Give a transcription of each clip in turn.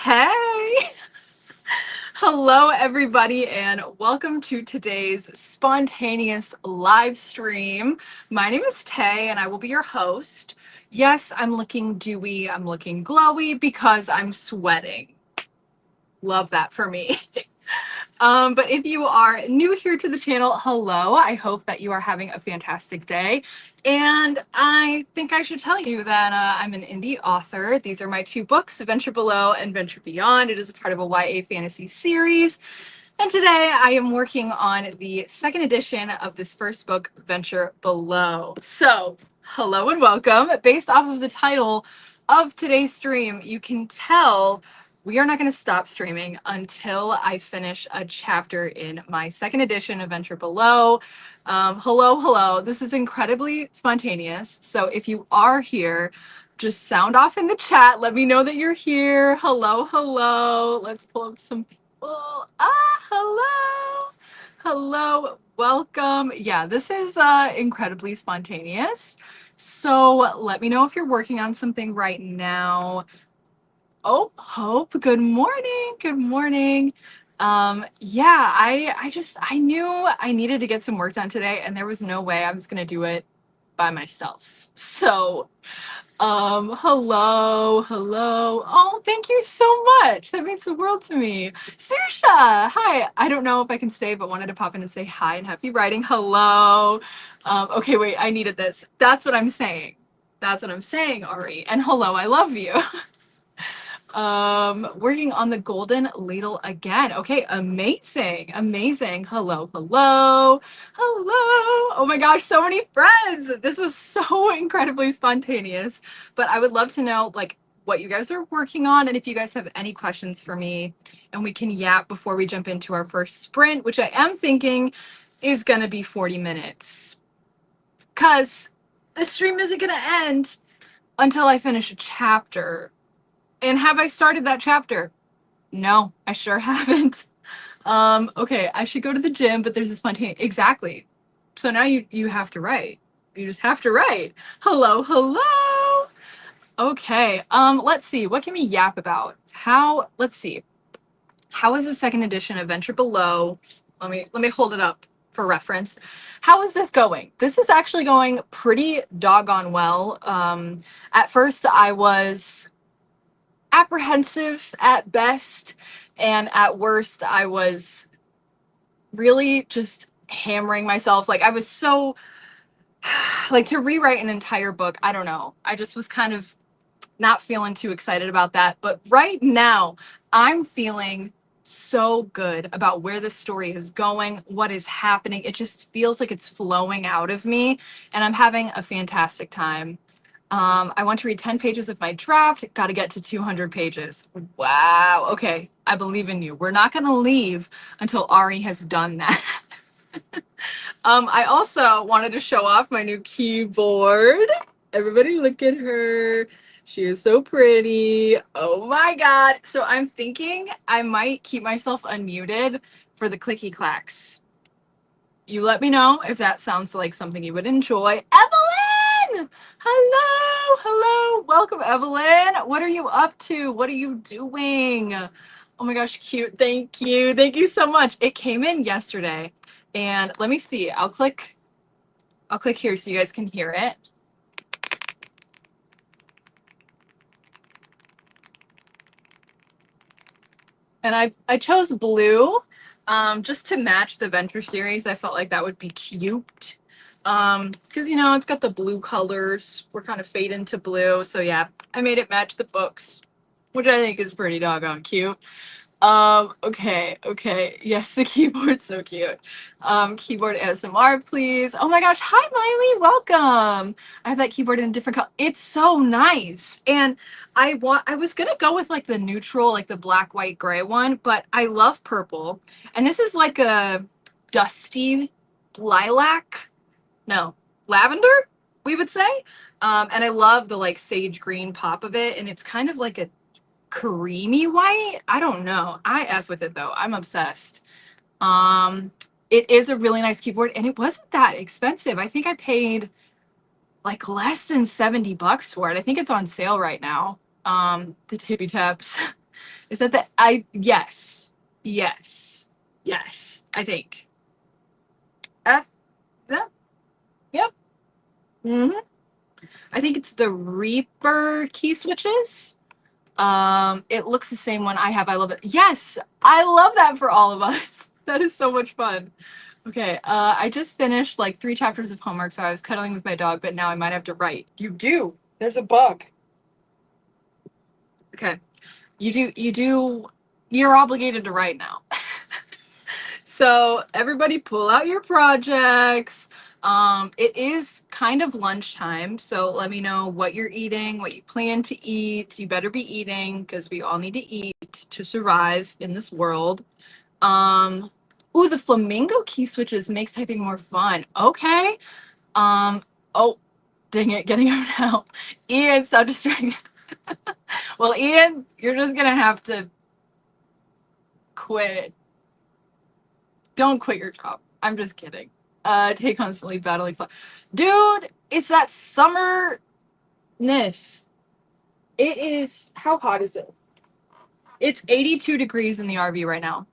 Hey! Hello, everybody, and welcome to today's spontaneous live stream. My name is Tay, and I will be your host. Yes, I'm looking dewy, I'm looking glowy because I'm sweating. Love that for me. But if you are new here to the channel, hello. I hope that you are having a fantastic day. And I think I should tell you that I'm an indie author. These are my two books, Venture Below and Venture Beyond. It is a part of a YA fantasy series. And today I am working on the second edition of this first book, Venture Below. So, hello and welcome. Based off of the title of today's stream, you can tell we are not going to stop streaming until I finish a chapter in my second edition of Venture Below. Hello. This is incredibly spontaneous. So if you are here, just sound off in the chat. Let me know that you're here. Hello. Let's pull up some people. Hello. Welcome. Yeah, this is incredibly spontaneous. So let me know if you're working on something right now. Oh, Hope, good morning. Yeah, I knew I needed to get some work done today, and there was no way I was gonna do it by myself. So, hello. Oh, thank you so much. That means the world to me. Saoirse, hi. I don't know if I can stay, but wanted to pop in and say hi and happy writing. Hello. Okay, wait, I needed this. That's what I'm saying. Ari. And hello, I love you. Working on the golden ladle again. Okay, amazing. Hello. Oh my gosh, so many friends. This was so incredibly spontaneous. But I would love to know like what you guys are working on and if you guys have any questions for me, and we can yap before we jump into our first sprint, which I am thinking is gonna be 40 minutes. Cause the stream isn't gonna end until I finish a chapter. And have I started that chapter? No, I sure haven't. Okay, I should go to the gym, but there's a spontaneous. Exactly. So now you have to write. You just have to write. Hello. Okay. Let's see. What can we yap about? Let's see. How is the second edition of Venture Below? Let me hold it up for reference. How is this going? This is actually going pretty doggone well. At first I was apprehensive at best, and at worst I was really just hammering myself. Like I was so like to rewrite an entire book, I don't know, I just was kind of not feeling too excited about that. But right now I'm feeling so good about where the story is going, what is happening. It just feels like it's flowing out of me, and I'm having a fantastic time. I want to read 10 pages of my draft. Got to get to 200 pages. Wow. Okay. I believe in you. We're not going to leave until Ari has done that. I also wanted to show off my new keyboard. Everybody look at her. She is so pretty. Oh my God. So I'm thinking I might keep myself unmuted for the clicky clacks. You let me know if that sounds like something you would enjoy. Evelyn! Hello. Welcome, Evelyn. What are you up to? What are you doing? Oh my gosh, cute. Thank you. Thank you so much. It came in yesterday. And let me see. I'll click here so you guys can hear it. And I chose blue just to match the Venture series. I felt like that would be cute. Because you know, it's got the blue colors. We're kind of fade into blue. So yeah, I made it match the books, which I think is pretty doggone cute. Okay. Yes, the keyboard's so cute. Keyboard ASMR, please. Oh my gosh, hi Miley, welcome. I have that keyboard in a different color. It's so nice. And I was gonna go with like the neutral, like the black, white, gray one, but I love purple. And this is like a dusty lilac. No, lavender, we would say. And I love the like sage green pop of it, and it's kind of like a creamy white. I don't know. I F with it though. I'm obsessed. It is a really nice keyboard, and it wasn't that expensive. I think I paid like less than $70 for it. I think it's on sale right now. The tippy taps. Is that yes, yes, yes, I think. F, yeah, yep. Mm-hmm. I think it's the Reaper key switches. It looks the same one I have. I love it. Yes, I love that for all of us. That is so much fun. Okay, I just finished like 3 chapters of homework, so I was cuddling with my dog, but now I might have to write. You do. There's a bug. Okay. You're obligated to write now. So everybody pull out your projects. It is kind of lunchtime, so let me know what you're eating, what you plan to eat. You better be eating because we all need to eat to survive in this world. Ooh, the flamingo key switches makes typing more fun. Okay. Oh, dang it, getting up now. Ian, stop distracting. Well, Ian, you're just gonna have to quit. Don't quit your job. I'm just kidding. Take constantly battling fun. Dude, it's that summerness. It is, how hot is it? It's 82 degrees in the RV right now.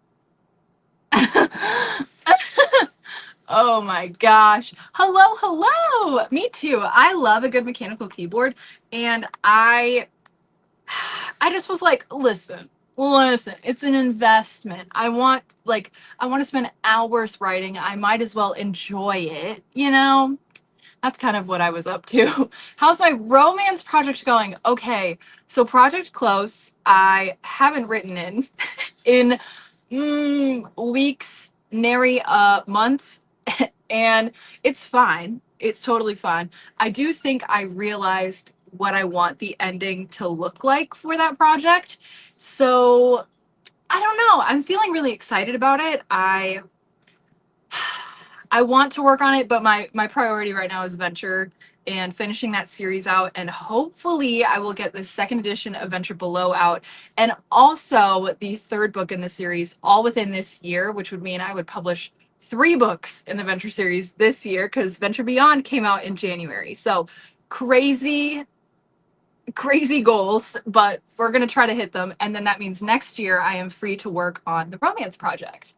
Oh my gosh. Hello, hello. Me too. I love a good mechanical keyboard. And I just was like, listen, it's an investment. I want to spend hours writing. I might as well enjoy it, you know? That's kind of what I was up to. How's my romance project going? Okay, so project close. I haven't written in weeks, nary months, and it's fine. It's totally fine. I do think I realized what I want the ending to look like for that project. So I don't know. I'm feeling really excited about it. I want to work on it, but my priority right now is Venture and finishing that series out. And hopefully I will get the second edition of Venture Below out and also the 3rd book in the series all within this year, which would mean I would publish 3 books in the Venture series this year because Venture Beyond came out in January. So crazy goals, but we're going to try to hit them. And then that means next year I am free to work on the romance project.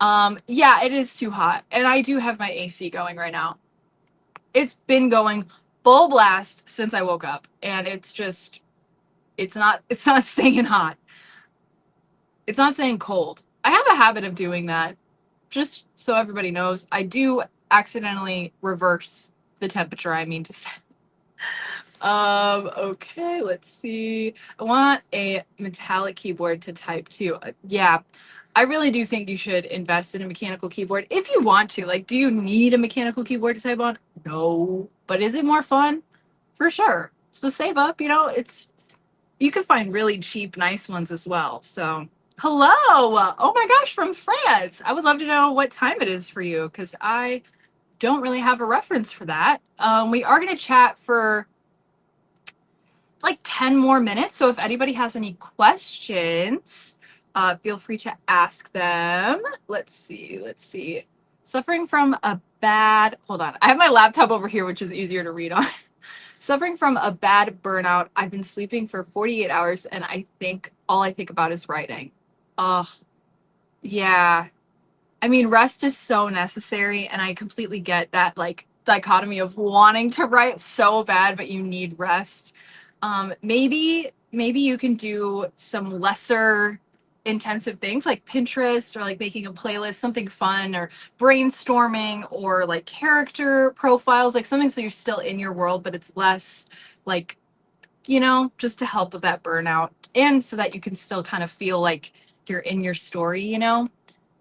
Yeah, it is too hot. And I do have my AC going right now. It's been going full blast since I woke up. And it's not staying hot. It's not staying cold. I have a habit of doing that. Just so everybody knows, I do accidentally reverse the temperature, I mean to say. Okay, let's see. I want a metallic keyboard to type too. Yeah, I really do think you should invest in a mechanical keyboard if you want to. Like, do you need a mechanical keyboard to type on? No. But is it more fun? For sure. So save up, you can find really cheap, nice ones as well. So, hello. Oh my gosh, from France. I would love to know what time it is for you because I don't really have a reference for that. We are going to chat for like 10 more minutes. So if anybody has any questions, feel free to ask them. Let's see. Suffering from a bad, hold on. I have my laptop over here, which is easier to read on. Suffering from a bad burnout. I've been sleeping for 48 hours and all I think about is writing. Ugh. Yeah. I mean, rest is so necessary and I completely get that like dichotomy of wanting to write so bad, but you need rest. Maybe you can do some lesser intensive things like Pinterest or like making a playlist, something fun or brainstorming or like character profiles, like something so you're still in your world, but it's less like, just to help with that burnout and so that you can still kind of feel like you're in your story.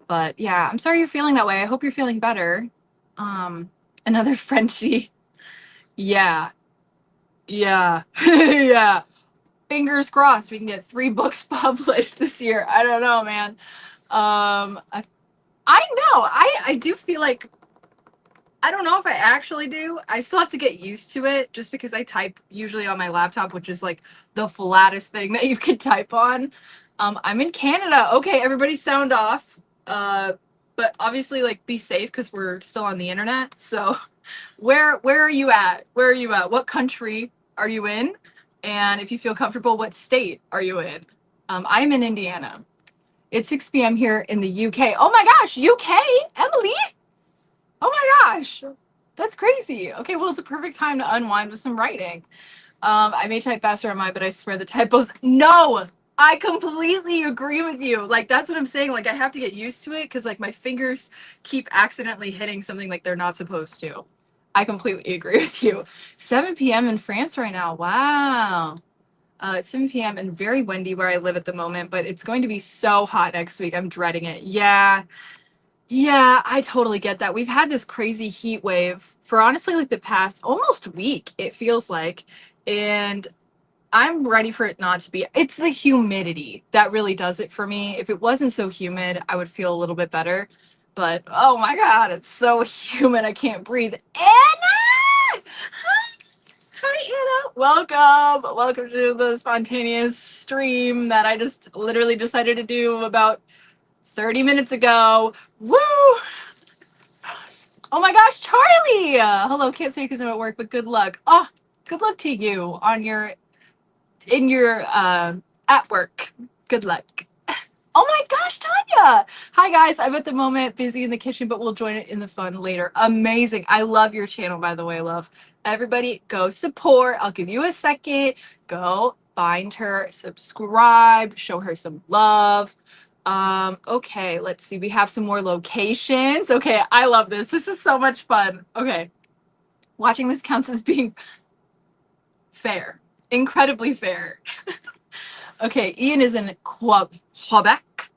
But yeah, I'm sorry you're feeling that way. I hope you're feeling better. Another Frenchie. Yeah. Yeah. Yeah. Fingers crossed we can get 3 books published this year. I don't know, man. I know. I do feel like I don't know if I actually do. I still have to get used to it just because I type usually on my laptop, which is like the flattest thing that you could type on. I'm in Canada. Okay, everybody sound off. But obviously like be safe because we're still on the internet. So where are you at? Where are you at? What country are you in? And if you feel comfortable, what state are you in? I'm in Indiana. It's 6 p.m. here in the UK. Oh my gosh, UK, Emily. Oh my gosh, that's crazy. Okay, well, it's a perfect time to unwind with some writing. I may type faster on mine, but I swear the typos. No, I completely agree with you. Like, that's what I'm saying. Like, I have to get used to it because, like, my fingers keep accidentally hitting something like they're not supposed to. I completely agree with you. 7 p.m. in France right now. Wow. It's 7 p.m. and very windy where I live at the moment, but it's going to be so hot next week. I'm dreading it. Yeah. Yeah, I totally get that. We've had this crazy heat wave for honestly like the past almost week, it feels like. And I'm ready for it not to be. It's the humidity that really does it for me. If it wasn't so humid, I would feel a little bit better. But oh my God, it's so humid. I can't breathe. Anna! Hi, Anna. Welcome. Welcome to the spontaneous stream that I just literally decided to do about 30 minutes ago. Woo! Oh my gosh, Charlie! Hello, can't say because I'm at work, but good luck. Oh, good luck to you on your at work. Good luck. Oh my gosh, Tanya! Hi guys, I'm at the moment busy in the kitchen, but we'll join it in the fun later. Amazing. I love your channel, by the way, love. Everybody go support. I'll give you a second. Go find her, subscribe, show her some love. Okay, let's see. We have some more locations. Okay, I love this. This is so much fun. Okay. Watching this counts as being fair. Incredibly fair. Okay, Ian is in Quebec,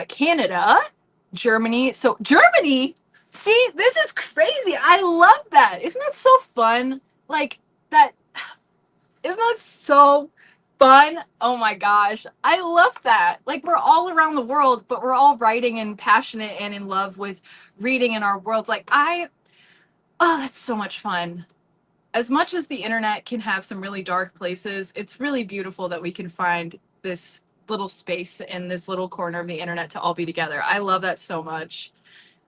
Canada, Germany. So Germany, see, this is crazy. I love that. Isn't that so fun? Like that, isn't that so fun? Oh my gosh, I love that. Like we're all around the world, but we're all writing and passionate and in love with reading in our worlds. Oh, that's so much fun. As much as the internet can have some really dark places, it's really beautiful that we can find this little space in this little corner of the internet to all be together. I love that so much.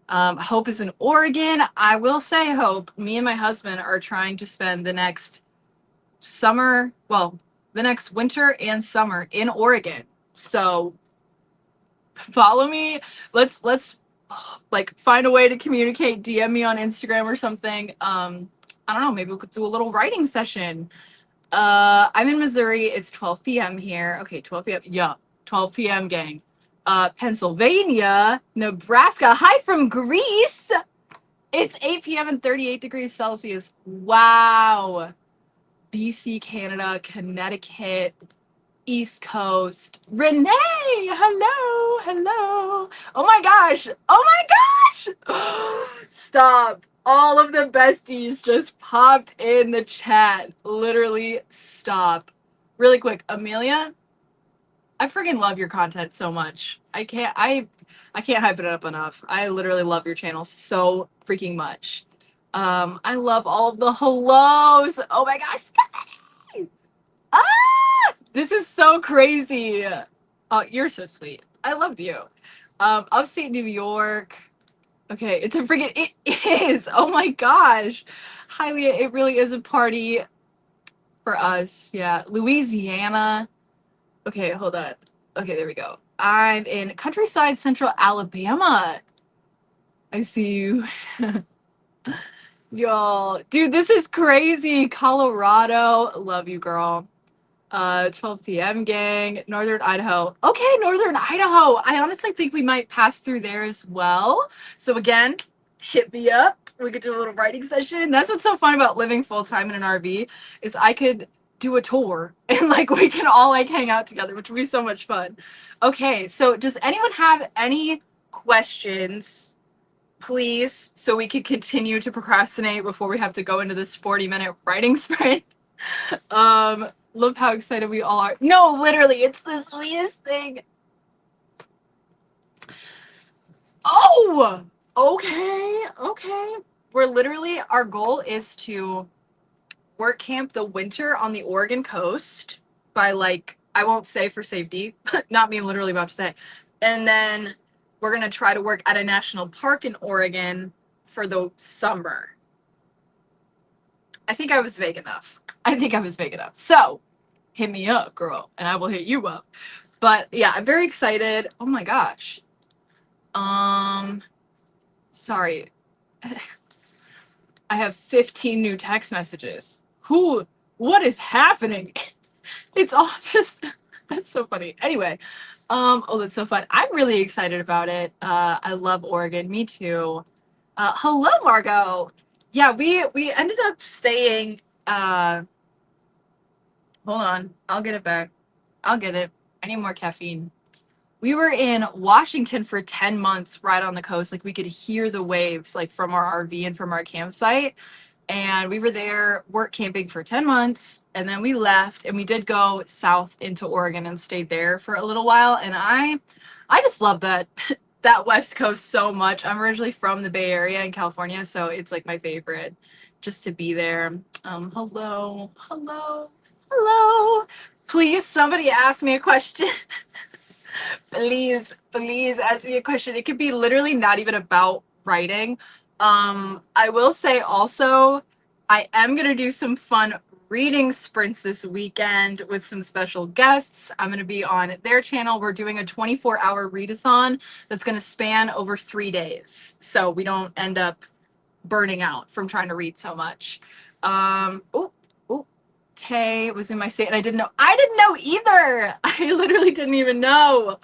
Hope is in Oregon. I will say, Hope, me and my husband are trying to spend the next summer, well, the next winter and summer in Oregon. So follow me. Let's like find a way to communicate. DM me on Instagram or something. I don't know, maybe we could do a little writing session. I'm in Missouri. It's 12 p.m. here. Okay, 12 p.m. Yeah, 12 p.m. gang. Pennsylvania, Nebraska. Hi from Greece. It's 8 p.m. and 38 degrees Celsius. Wow. BC, Canada, Connecticut, East Coast. Renee, hello, hello. Oh my gosh. Oh my gosh. Stop. All of the besties just popped in the chat. Literally, stop. Really quick, Amelia, I freaking love your content so much. I can't hype it up enough. I literally love your channel so freaking much. I love all of the hellos. Oh my gosh, Stephanie! Ah! This is so crazy. Oh, you're so sweet. I love you. Upstate New York. Okay, it's a freaking, it is. Oh my gosh. Hi, Leah, it really is a party for us. Yeah, Louisiana. Okay, hold on. Okay, there we go. I'm in countryside central Alabama. I see you. Y'all. Dude, this is crazy. Colorado. Love you, girl. 12 p.m. gang. Northern Idaho. Okay, Northern Idaho. I honestly think we might pass through there as well. So again, hit me up. We could do a little writing session. That's what's so fun about living full-time in an RV is I could do a tour and like we can all like hang out together, which would be so much fun. Okay, so does anyone have any questions, please, so we could continue to procrastinate before we have to go into this 40-minute writing sprint? Love how excited we all are. No, literally, it's the sweetest thing. Oh, okay. We're literally, our goal is to work camp the winter on the Oregon coast by like, I won't say for safety, not me literally about to say. And then we're going to try to work at a national park in Oregon for the summer. I think I was vague enough. So hit me up, girl, and I will hit you up. But yeah, I'm very excited. Oh my gosh. Sorry. I have 15 new text messages. What is happening? It's all just, that's so funny. Anyway, oh, that's so fun. I'm really excited about it. I love Oregon. Me too. Hello, Margot. Yeah, we ended up staying, hold on. I'll get it back. I'll get it. I need more caffeine. We were in Washington for 10 months right on the coast. Like we could hear the waves like from our RV and from our campsite. And we were there work camping for 10 months. And then we left and we did go south into Oregon and stayed there for a little while. And I just love that that West Coast so much. I'm originally from the Bay Area in California, so it's like my favorite just to be there. Hello, hello, hello. Please, somebody ask me a question. Please ask me a question. It could be literally not even about writing. I will say also, I am going to do some fun reading sprints this weekend with some special guests. I'm going to be on their channel. We're doing a 24-hour readathon that's going to span over 3 days. So we don't end up burning out from trying to read so much. Oh, Tay was in my state and I didn't know. I didn't know either. I literally didn't even know.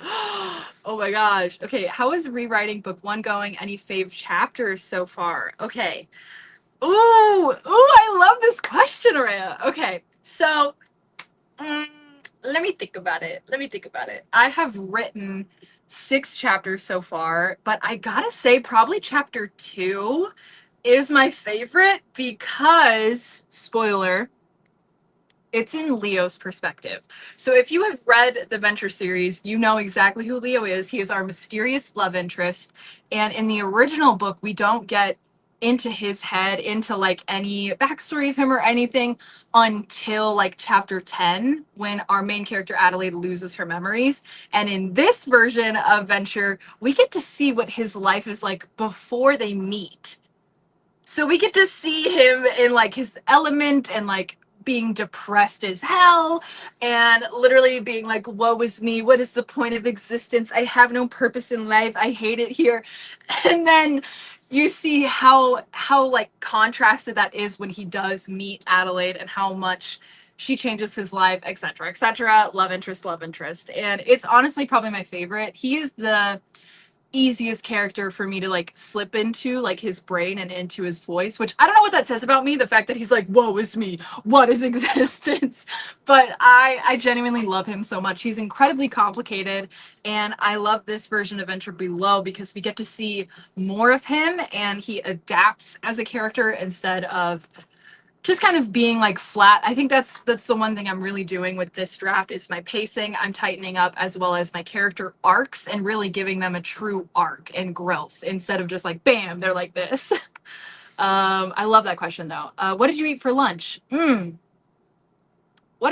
Oh my gosh. Okay, how is rewriting book 1 going? Any fave chapters so far? Okay. Ooh, I love this question, Araya. Okay, so let me think about it. I have written 6 chapters so far, but I gotta say probably chapter 2 is my favorite because, spoiler, it's in Leo's perspective. So if you have read the Venture series, you know exactly who Leo is. He is our mysterious love interest. And in the original book, we don't get into his head, into like any backstory of him or anything until like chapter 10, when our main character Adelaide loses her memories. And in this version of Venture, we get to see what his life is like before they meet. So we get to see him in like his element and like being depressed as hell and literally being like, woe is me, what is the point of existence? I have no purpose in life, I hate it here. And then you see how like contrasted that is when he does meet Adelaide and how much she changes his life, etc., etc. Love interest. And it's honestly probably my favorite. He is the easiest character for me to like slip into, like his brain and into his voice, which I don't know what that says about me, the fact that he's like, woe is me, what is existence? But I genuinely love him so much. He's incredibly complicated, and I love this version of Venture Below because we get to see more of him and he adapts as a character instead of just kind of being like flat. I think that's the one thing I'm really doing with this draft is my pacing. I'm tightening up as well as my character arcs and really giving them a true arc and growth instead of just like, bam, they're like this. I love that question though. What did you eat for lunch? What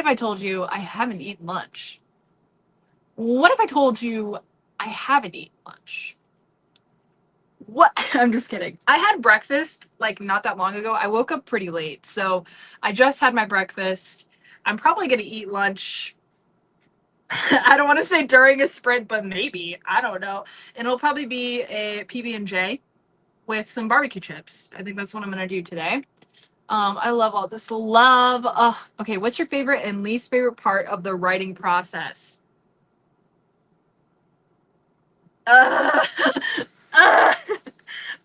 if I told you I haven't eaten lunch? What if I told you I haven't eaten lunch? What? I'm just kidding. I had breakfast like not that long ago. I woke up pretty late. So I just had my breakfast. I'm probably going to eat lunch. I don't want to say during a sprint, but maybe. I don't know. And it'll probably be a PB&J with some barbecue chips. I think that's what I'm going to do today. I love all this love. Okay, what's your favorite and least favorite part of the writing process? Uh,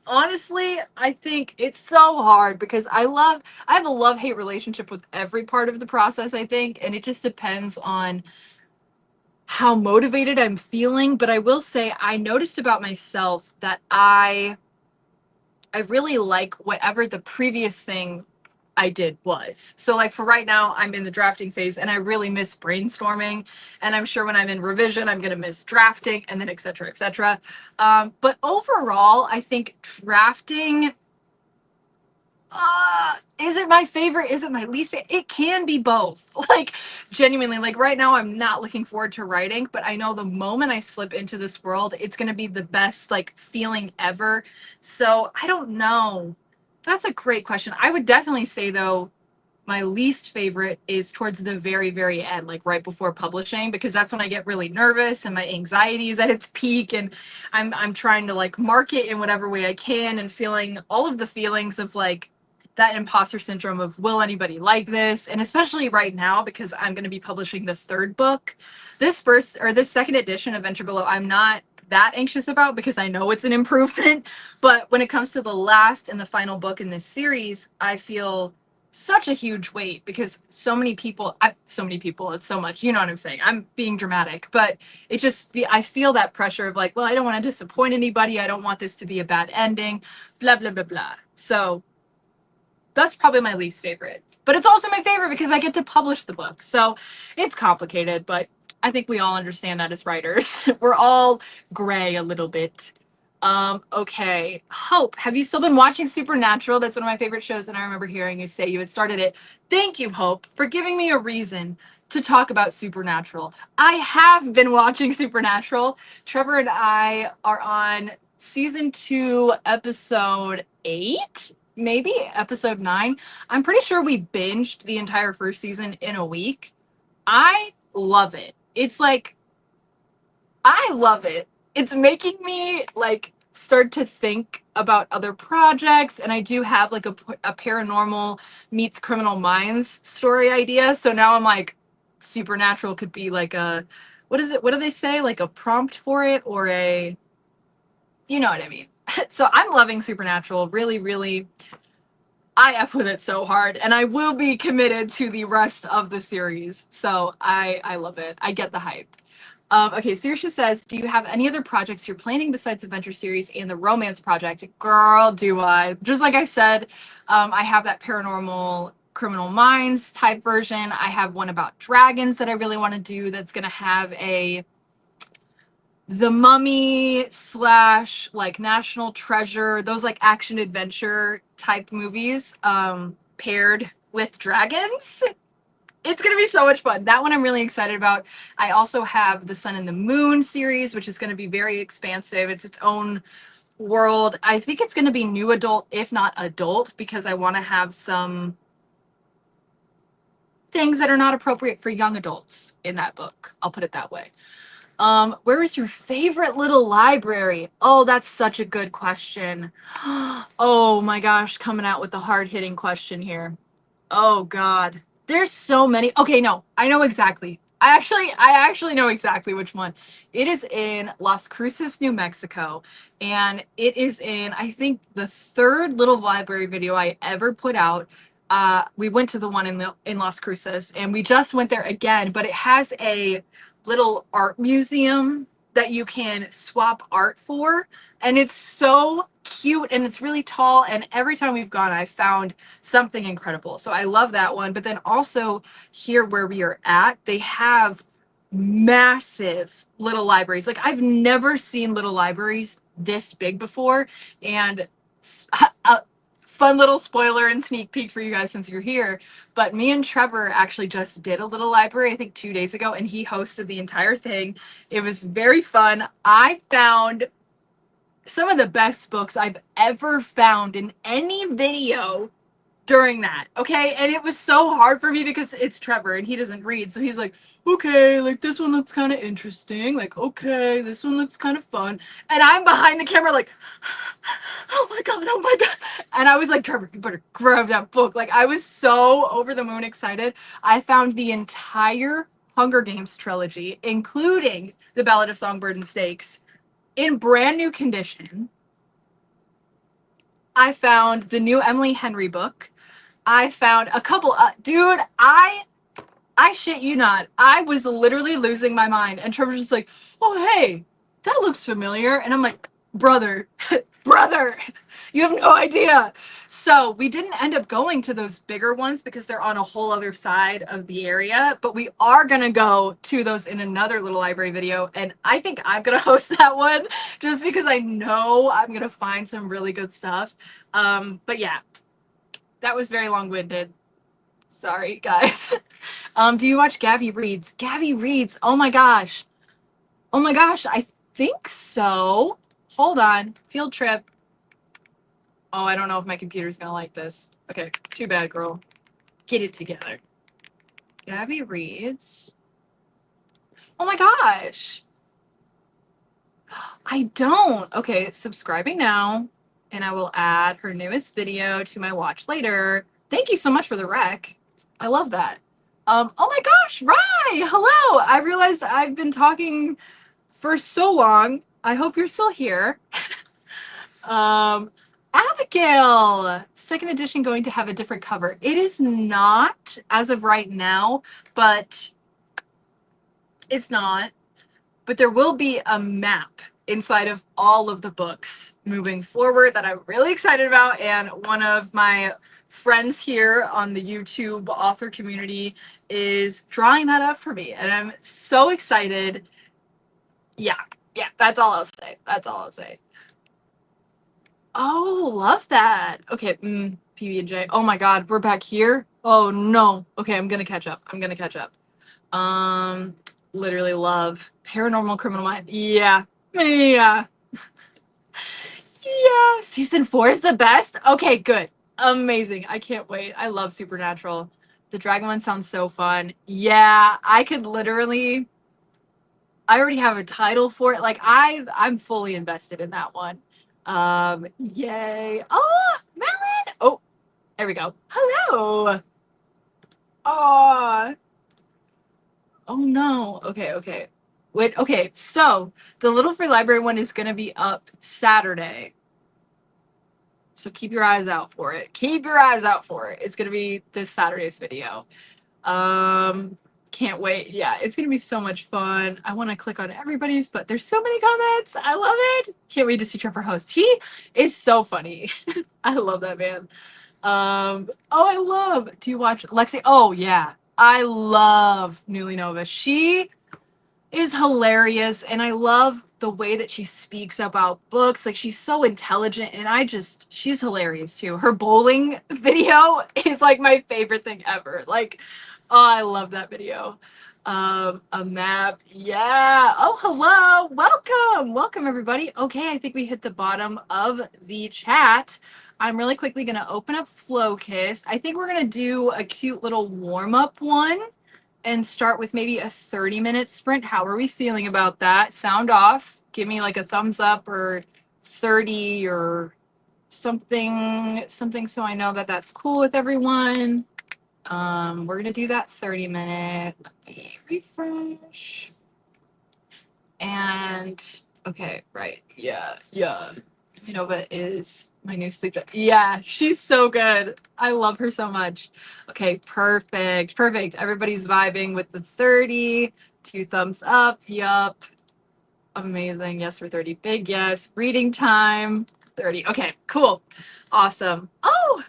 honestly, I think it's so hard because I have a love-hate relationship with every part of the process, I think, and it just depends on how motivated I'm feeling. But I will say I noticed about myself that I really like whatever the previous thing I did was. So like for right now, I'm in the drafting phase and I really miss brainstorming. And I'm sure when I'm in revision, I'm going to miss drafting and then et cetera, et cetera. But overall, I think drafting, is it my favorite? Is it my least favorite? It can be both. Like genuinely, like right now, I'm not looking forward to writing, but I know the moment I slip into this world, it's going to be the best like feeling ever. So I don't know. That's a great question. I would definitely say though, My least favorite is towards the very, very end, like right before publishing, because that's when I get really nervous and my anxiety is at its peak, and I'm trying to like market in whatever way I can and feeling all of the feelings of like that imposter syndrome of will anybody like this? And especially right now, because I'm going to be publishing the third book. This second edition of Venture Below, I'm not that anxious about because I know it's an improvement. But when it comes to the last and the final book in this series, I feel such a huge weight because so many people, it's so much, you know what I'm saying? I'm being dramatic, but I feel that pressure of like, well, I don't want to disappoint anybody. I don't want this to be a bad ending, blah, blah, blah, blah. So that's probably my least favorite, but it's also my favorite because I get to publish the book. So it's complicated, but I think we all understand that as writers. We're all gray a little bit. Okay. Hope, have you still been watching Supernatural? That's one of my favorite shows, and I remember hearing you say you had started it. Thank you, Hope, for giving me a reason to talk about Supernatural. I have been watching Supernatural. Trevor and I are on season 2, episode 8. Maybe episode 9. I'm pretty sure we binged the entire first season in a week. I love it. It's like, I love it. It's making me like start to think about other projects, and I do have like a paranormal meets Criminal Minds story idea. So now I'm like, Supernatural could be like a, what is it? What do they say? Like a prompt for it, or a, you know what I mean? So I'm loving Supernatural. Really, really, I F with it so hard, and I will be committed to the rest of the series. So I love it. I get the hype. Okay, Saoirse says, do you have any other projects you're planning besides the Venture series and the romance project? Girl, do I. Just like I said, I have that paranormal Criminal Minds type version. I have one about dragons that I really want to do that's going to have the Mummy / like National Treasure, those like action adventure type movies paired with dragons. It's going to be so much fun. That one I'm really excited about. I also have the Sun and the Moon series, which is going to be very expansive. It's its own world. I think it's going to be new adult, if not adult, because I want to have some things that are not appropriate for young adults in that book. I'll put it that way. Where is your favorite little library? Oh, that's such a good question. Oh my gosh, coming out with the hard-hitting question here. Oh God, there's so many. Okay, no, I know exactly. I actually know exactly which one. It is in Las Cruces, New Mexico, and it is in, I think, the third little library video I ever put out. We went to the one in Las Cruces, and we just went there again, but it has a little art museum that you can swap art for, and it's so cute and it's really tall, and every time we've gone I've found something incredible. So I love that one. But then also here where we are at, they have massive little libraries. Like I've never seen little libraries this big before. And a fun little spoiler and sneak peek for you guys since you're here, but me and Trevor actually just did a little library, I think 2 days ago, and he hosted the entire thing. It was very fun. I found some of the best books I've ever found in any video during that. Okay. And it was so hard for me because it's Trevor and he doesn't read. So he's like, okay, like this one looks kind of interesting. Like, okay, this one looks kind of fun. And I'm behind the camera like, oh my God, oh my God. And I was like, Trevor, you better grab that book. Like I was so over the moon excited. I found the entire Hunger Games trilogy, including The Ballad of Songbird and Snakes, in brand new condition. I found the new Emily Henry book. I found a couple, dude, I shit you not. I was literally losing my mind. And Trevor's just like, oh, hey, that looks familiar. And I'm like, brother, brother, you have no idea. So we didn't end up going to those bigger ones because they're on a whole other side of the area. But we are going to go to those in another little library video. And I think I'm going to host that one just because I know I'm going to find some really good stuff. But yeah, that was very long-winded. Sorry, guys. Do you watch Gabby Reads? Gabby Reads. Oh my gosh. Oh my gosh. I think so. Hold on. Field trip. Oh, I don't know if my computer's gonna like this. Okay. Too bad, girl. Get it together. Gabby reads. Oh my gosh. I don't. Okay, subscribing now, and I will add her newest video to my watch later. Thank you so much for the rec. I love that. Oh my gosh, Rye, hello. I realized I've been talking for so long. I hope you're still here. Abigail, second edition going to have a different cover. It is not as of right now, but it's not. But there will be a map inside of all of the books moving forward that I'm really excited about. And one of my friends here on the YouTube author community is drawing that up for me. And I'm so excited. Yeah, that's all I'll say. That's all I'll say. Oh, love that. Okay, PB&J. Oh my God, we're back here. Oh no. Okay, I'm gonna catch up. Literally love Paranormal Criminal Minds. Yeah. Yeah. Yeah. Season 4 is the best. Okay, good. Amazing. I can't wait. I love Supernatural. The dragon one sounds so fun. Yeah, I could literally. I already have a title for it. Like I'm fully invested in that one. Yay. Oh, Melon. Oh, there we go. Hello. Oh. Oh no. Okay. Wait, okay. So the Little Free Library one is gonna be up Saturday. So keep your eyes out for it. Keep your eyes out for it. It's gonna be this Saturday's video. Can't wait. Yeah, it's gonna be so much fun. I want to click on everybody's, but there's so many comments. I love it. Can't wait to see Trevor host. He is so funny. I love that man. Oh, I love. Do you watch Lexi? Oh yeah, I love Newly Nova. She is hilarious, and I love the way that she speaks about books. Like, she's so intelligent, and she's hilarious too. Her bowling video is like my favorite thing ever. Like, oh, I love that video. A map. Yeah. Oh, hello. Welcome everybody. Okay, I think we hit the bottom of the chat. I'm really quickly going to open up Flowcast. I think we're going to do a cute little warm-up one and start with maybe a 30-minute sprint. How are we feeling about that? Sound off. Give me like a thumbs up or 30 or something so I know that that's cool with everyone. We're going to do that 30-minute. Let me refresh. And okay, right. Yeah. Nova is my new sleep. Yeah, she's so good. I love her so much. Okay, perfect. Everybody's vibing with the 30. 2 thumbs up. Yup. Amazing. Yes for 30. Big yes. Reading time. 30. Okay, cool. Awesome. Oh,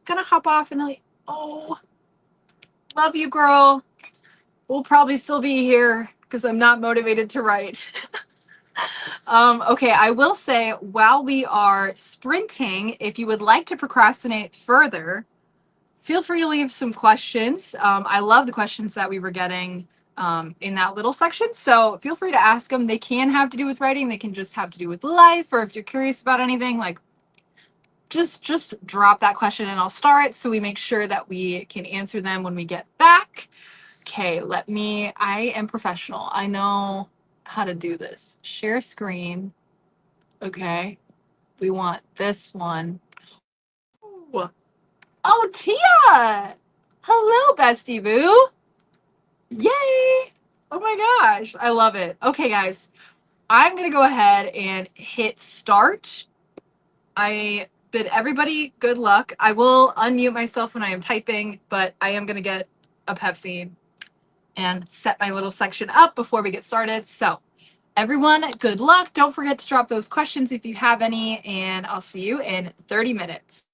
gonna hop off and like, oh, love you, girl. We'll probably still be here because I'm not motivated to write. Okay, I will say while we are sprinting, if you would like to procrastinate further, feel free to leave some questions. I love the questions that we were getting in that little section. So feel free to ask them. They can have to do with writing. They can just have to do with life. Or if you're curious about anything, like just drop that question and I'll start so we make sure that we can answer them when we get back. Okay, I am professional. I know how to do this. Share screen. Okay, we want this one. Ooh. Oh, Tia! Hello, bestie boo. Yay! Oh my gosh, I love it. Okay, guys, I'm gonna go ahead and hit start. I bid everybody good luck. I will unmute myself when I am typing, but I am gonna get a Pepsi and set my little section up before we get started. So everyone, good luck. Don't forget to drop those questions if you have any, and I'll see you in 30 minutes.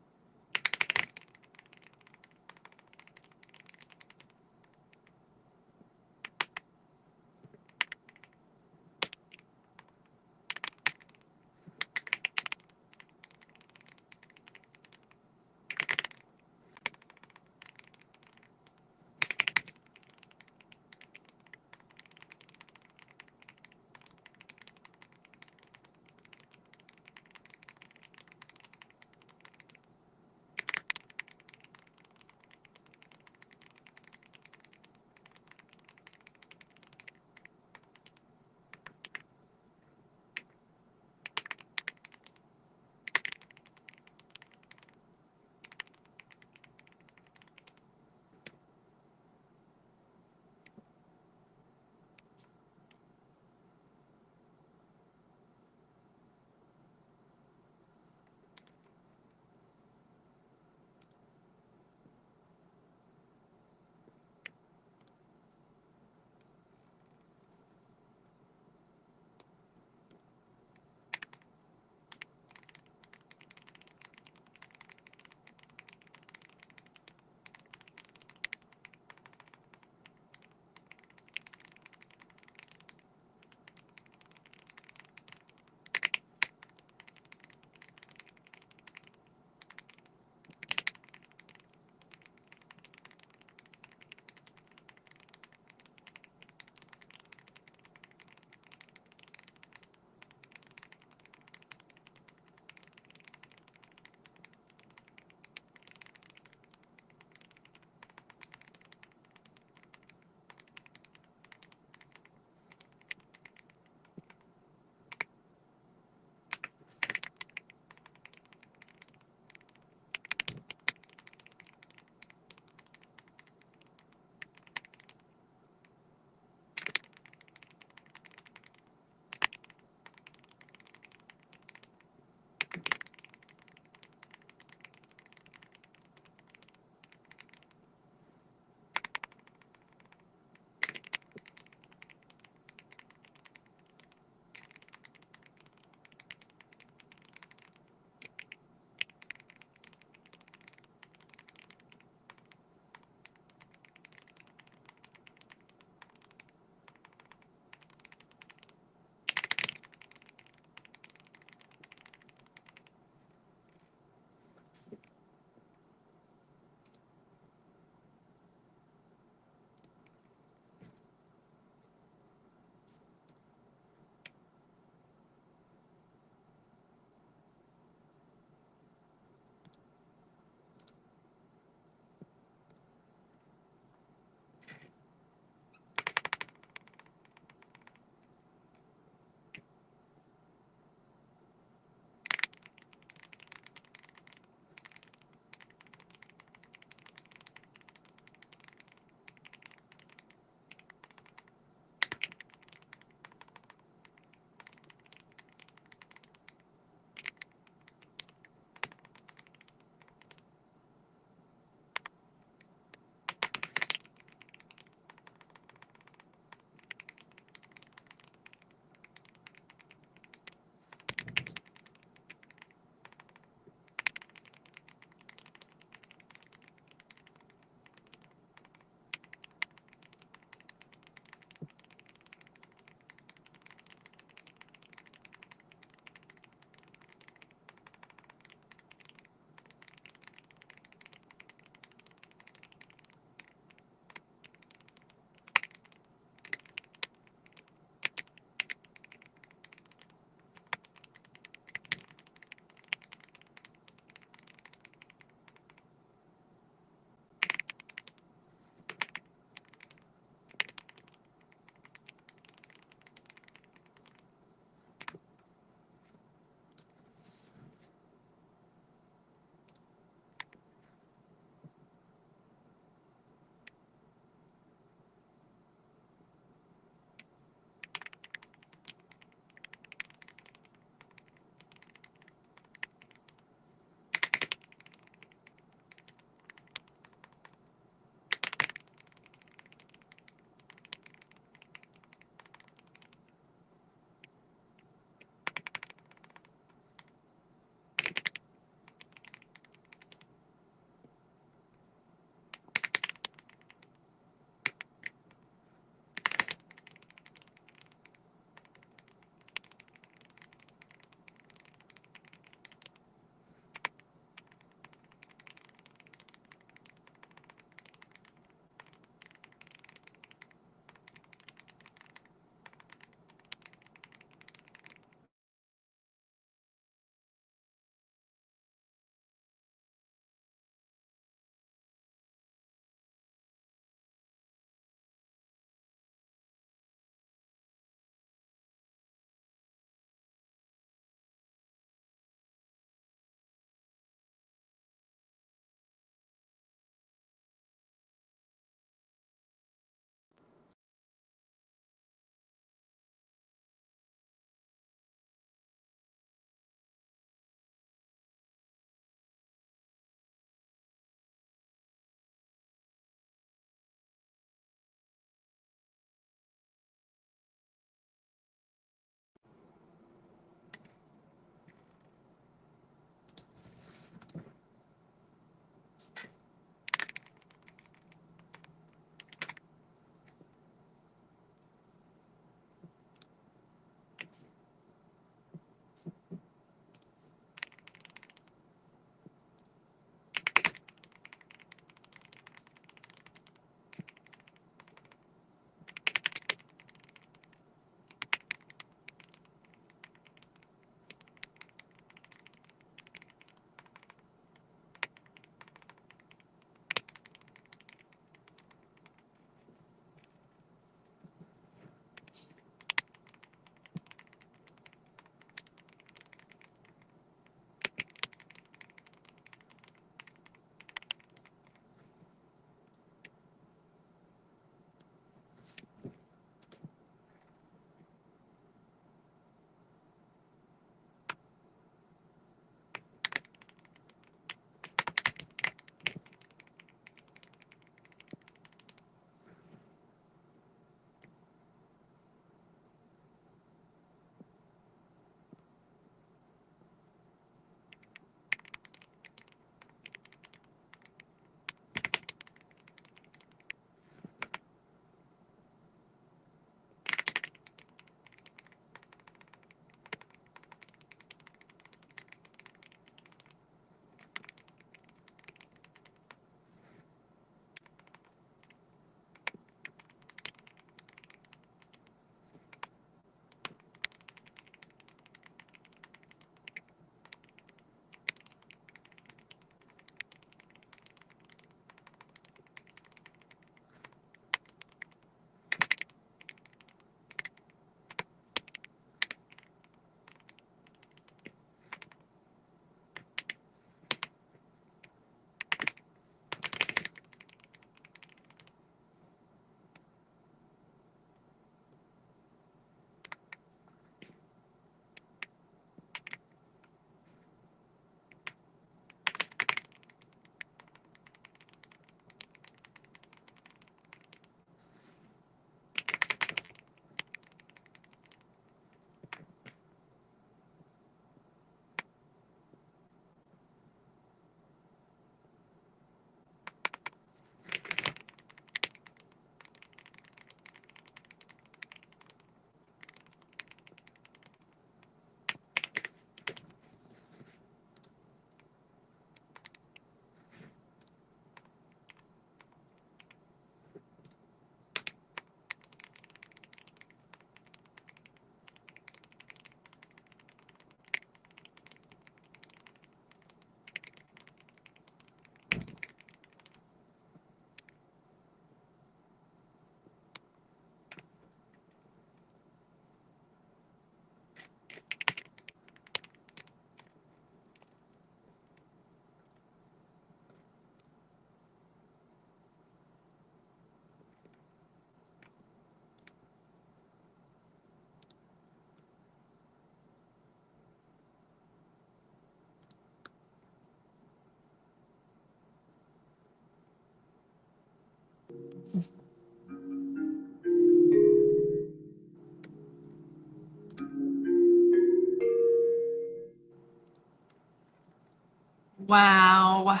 Wow.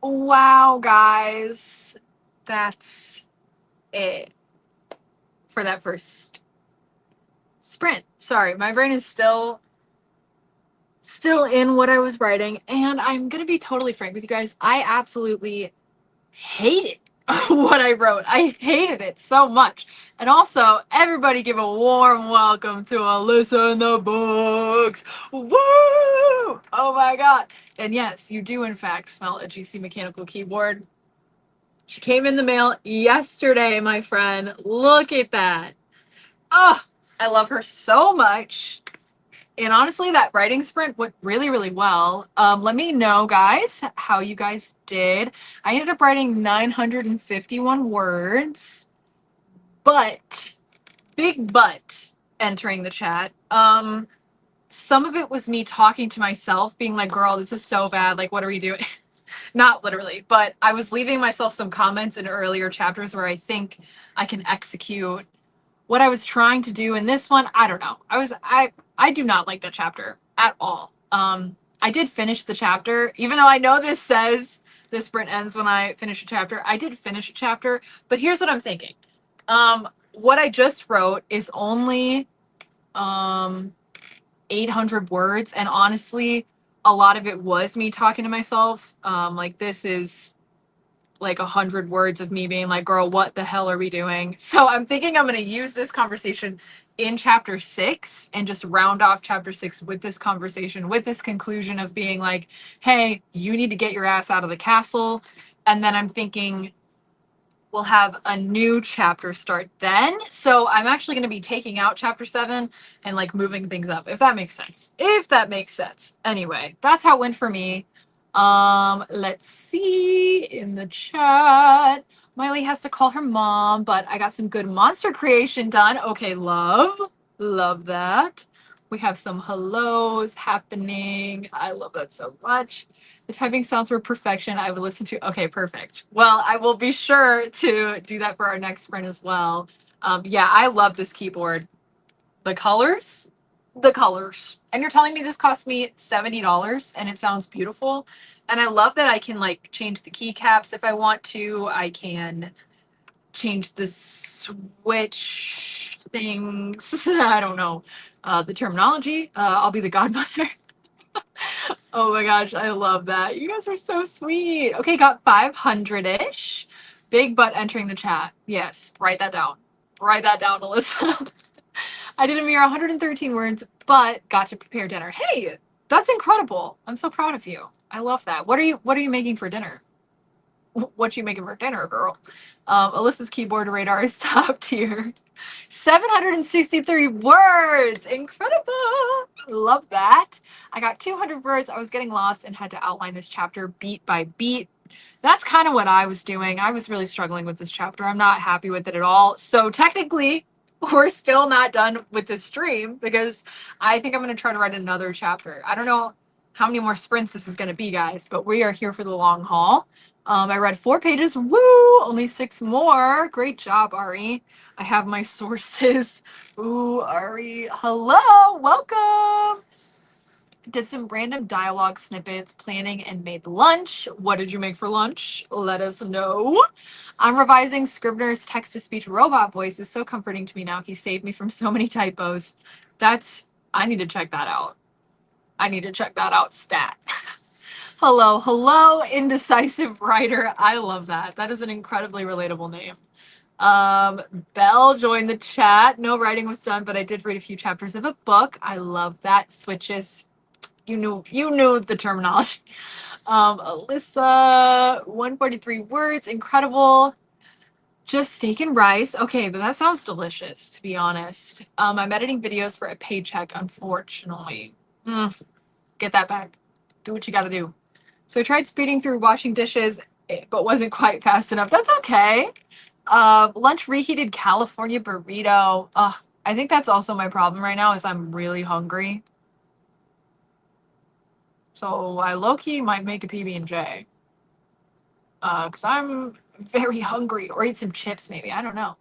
Wow, guys. That's it for that first sprint. Sorry, my brain is still in what I was writing, and I'm gonna be totally frank with you guys. I absolutely hated what I wrote. I hated it so much. And also, everybody give a warm welcome to Alyssa in the books. Woo! Oh my god. And yes, you do in fact smell a GC mechanical keyboard. She came in the mail yesterday, my friend. Look at that. Oh, I love her so much. And honestly, that writing sprint went really, really well. Let me know, guys, how you guys did. I ended up writing 951 words, but, big but, entering the chat. Some of it was me talking to myself, being like, girl, this is so bad. Like, what are we doing? Not literally, but I was leaving myself some comments in earlier chapters where I think I can execute what I was trying to do in this one. I don't know. I do not like that chapter at all. I did finish the chapter, even though I know this says the sprint ends when I finish a chapter. I did finish a chapter, but here's what I'm thinking. What I just wrote is only 800 words, and honestly, a lot of it was me talking to myself. Like this is like 100 words of me being like, girl, what the hell are we doing? So I'm thinking I'm going to use this conversation in chapter 6 and just round off chapter 6 with this conversation, with this conclusion of being like, hey, you need to get your ass out of the castle. And then I'm thinking we'll have a new chapter start then. So I'm actually going to be taking out chapter 7 and like moving things up, if that makes sense. If that makes sense. Anyway, that's how it went for me. Let's see in the chat. Miley has to call her mom, but I got some good monster creation done. Okay, love that. We have some hellos happening. I love that so much. The typing sounds were perfection. I would listen to. Okay, perfect. Well, I will be sure to do that for our next sprint as well. Yeah, I love this keyboard. The colors, And you're telling me this cost me $70 and it sounds beautiful. And I love that I can like change the keycaps if I want to. I can change the switch things. I don't know the terminology. I'll be the godmother. Oh my gosh, I love that. You guys are so sweet. Okay, got 500-ish. Big butt entering the chat. Yes, write that down. Write that down, Alyssa. I did a mere 113 words, but got to prepare dinner. Hey, that's incredible. I'm so proud of you. I love that. What are you making for dinner? What you making for dinner, girl? Alyssa's keyboard radar is top tier. 763 words. Incredible. Love that. I got 200 words. I was getting lost and had to outline this chapter beat by beat. That's kind of what I was doing. I was really struggling with this chapter. I'm not happy with it at all. So technically, we're still not done with this stream because I think I'm going to try to write another chapter. I don't know how many more sprints this is going to be, guys, but we are here for the long haul. I read 4 pages. Woo! Only 6 more. Great job, Ari. I have my sources. Ooh, Ari. Hello. Welcome. Did some random dialogue snippets, planning, and made lunch. What did you make for lunch? Let us know. I'm revising Scrivener's text-to-speech robot voice. Is so comforting to me now. He saved me from so many typos. I need to check that out. I need to check that out stat. Hello, indecisive writer. I love that. That is an incredibly relatable name. Belle joined the chat. No writing was done, but I did read a few chapters of a book. I love that. Switches. You knew the terminology. Alyssa, 143 words. Incredible. Just steak and rice. Okay, but that sounds delicious, to be honest. I'm editing videos for a paycheck, unfortunately. Get that back. Do what you gotta do. So I tried speeding through washing dishes, but wasn't quite fast enough. That's okay. Lunch reheated California burrito. I think that's also my problem right now is I'm really hungry. So I low-key might make a PB&J. Because I'm very hungry. Or eat some chips maybe. I don't know.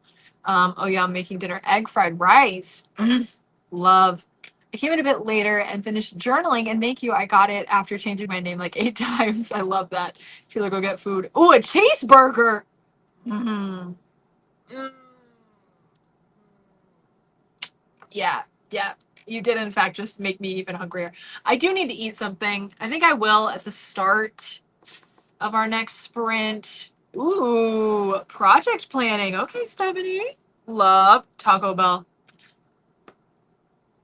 Oh yeah, I'm making dinner. Egg fried rice. Love. I came in a bit later and finished journaling, and thank you. I got it after changing my name like 8 times. I love that. Sheila, go get food. Oh, a cheeseburger. Mm-hmm. Mm. Yeah, yeah. You did, in fact, just make me even hungrier. I do need to eat something. I think I will at the start of our next sprint. Ooh, project planning. Okay, Stephanie. Love Taco Bell.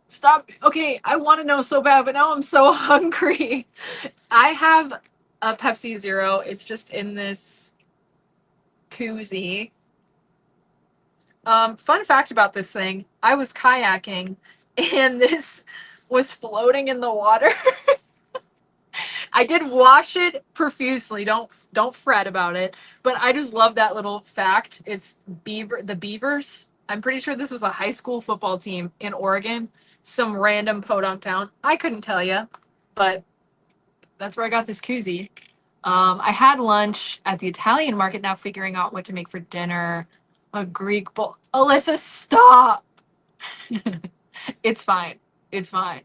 Stop. Okay, I want to know so bad, but now I'm so hungry. I have a Pepsi Zero. It's just in this koozie. Fun fact about this thing, I was kayaking and this was floating in the water. I did wash it profusely. Don't fret about it. But I just love that little fact. It's the Beavers. I'm pretty sure this was a high school football team in Oregon. Some random podunk town. I couldn't tell you, but that's where I got this koozie. I had lunch at the Italian market, now figuring out what to make for dinner. A Greek bowl. Alyssa, stop. It's fine. It's fine.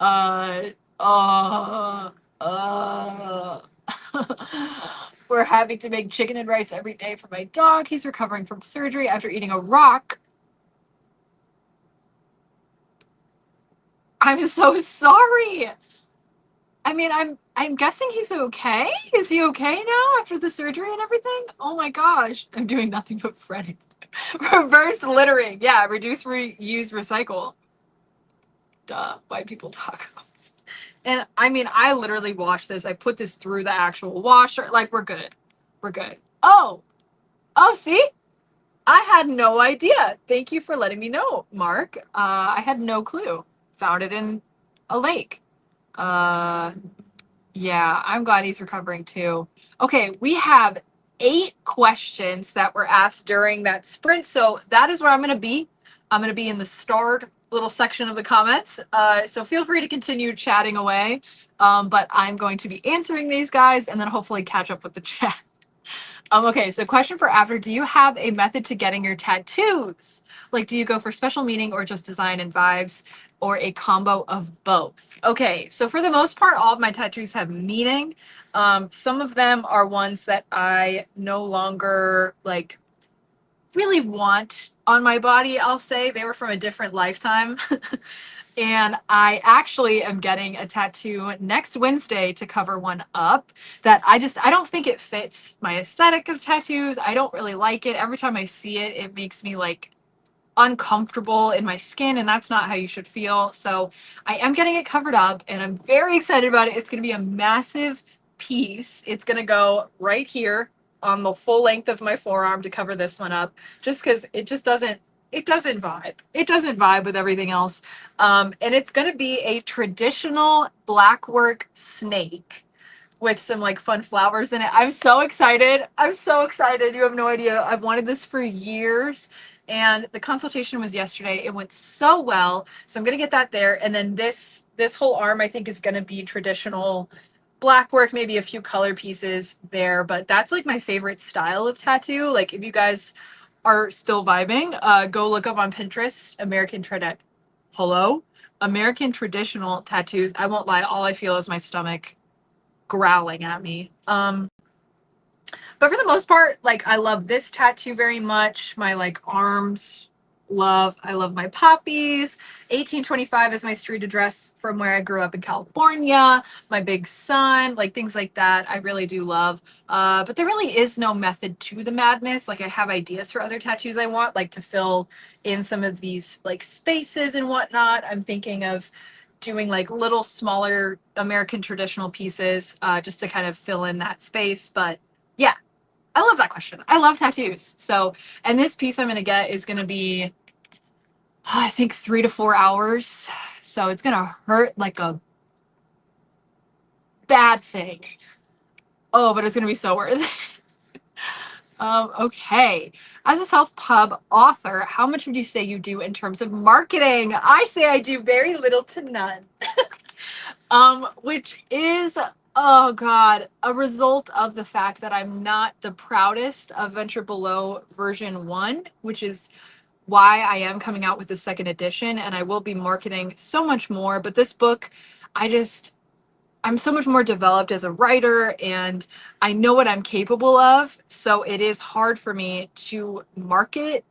Uh, uh, uh. We're having to make chicken and rice every day for my dog. He's recovering from surgery after eating a rock. I'm so sorry. I mean, I'm guessing he's okay. Is he okay now after the surgery and everything? Oh my gosh, I'm doing nothing but fretting. Reverse littering. Yeah, reduce, reuse, recycle. Duh, white people tacos. And I mean, I literally washed this. I put this through the actual washer. Like, we're good. We're good. Oh, see? I had no idea. Thank you for letting me know, Mark. I had no clue. Found it in a lake. Yeah, I'm glad he's recovering too. Okay, we have 8 questions that were asked during that sprint. So that is where I'm going to be. I'm going to be in the starred little section of the comments. So feel free to continue chatting away. But I'm going to be answering these guys and then hopefully catch up with the chat. Okay, so question for after, do you have a method to getting your tattoos? Like, do you go for special meaning or just design and vibes or a combo of both? Okay, so for the most part, all of my tattoos have meaning. Some of them are ones that I no longer like really want on my body, I'll say. They were from a different lifetime. And I actually am getting a tattoo next Wednesday to cover one up that I don't think it fits my aesthetic of tattoos. I don't really like it. Every time I see it, it makes me like uncomfortable in my skin, and that's not how you should feel. So I am getting it covered up and I'm very excited about it. It's going to be a massive piece. It's going to go right here on the full length of my forearm to cover this one up, just because it doesn't vibe. It doesn't vibe with everything else. And it's going to be a traditional blackwork snake with some like fun flowers in it. I'm so excited. I'm so excited. You have no idea. I've wanted this for years. And the consultation was yesterday. It went so well. So I'm going to get that there. And then this whole arm, I think, is going to be traditional blackwork, maybe a few color pieces there. But that's like my favorite style of tattoo. Like, if you guys are still vibing, go look up on Pinterest, American traditional tattoos. I won't lie, all I feel is my stomach growling at me. But for the most part, like, I love this tattoo very much. My like arms, I love my poppies. 1825 is my street address from where I grew up in California. My big sun, like things like that, I really do love. But there really is no method to the madness. Like, I have ideas for other tattoos I want, like to fill in some of these like spaces and whatnot. I'm thinking of doing like little smaller American traditional pieces just to kind of fill in that space. But yeah, I love that question. I love tattoos. So, and this piece I'm going to get is going to be, I think, 3 to 4 hours. So it's going to hurt like a bad thing. Oh, but it's going to be so worth it. Okay. As a self-pub author, how much would you say you do in terms of marketing? I say I do very little to none. Which is Oh God, a result of the fact that I'm not the proudest of Venture Below version 1, which is why I am coming out with the second edition, and I will be marketing so much more. But this book, I'm so much more developed as a writer, and I know what I'm capable of. So it is hard for me to market.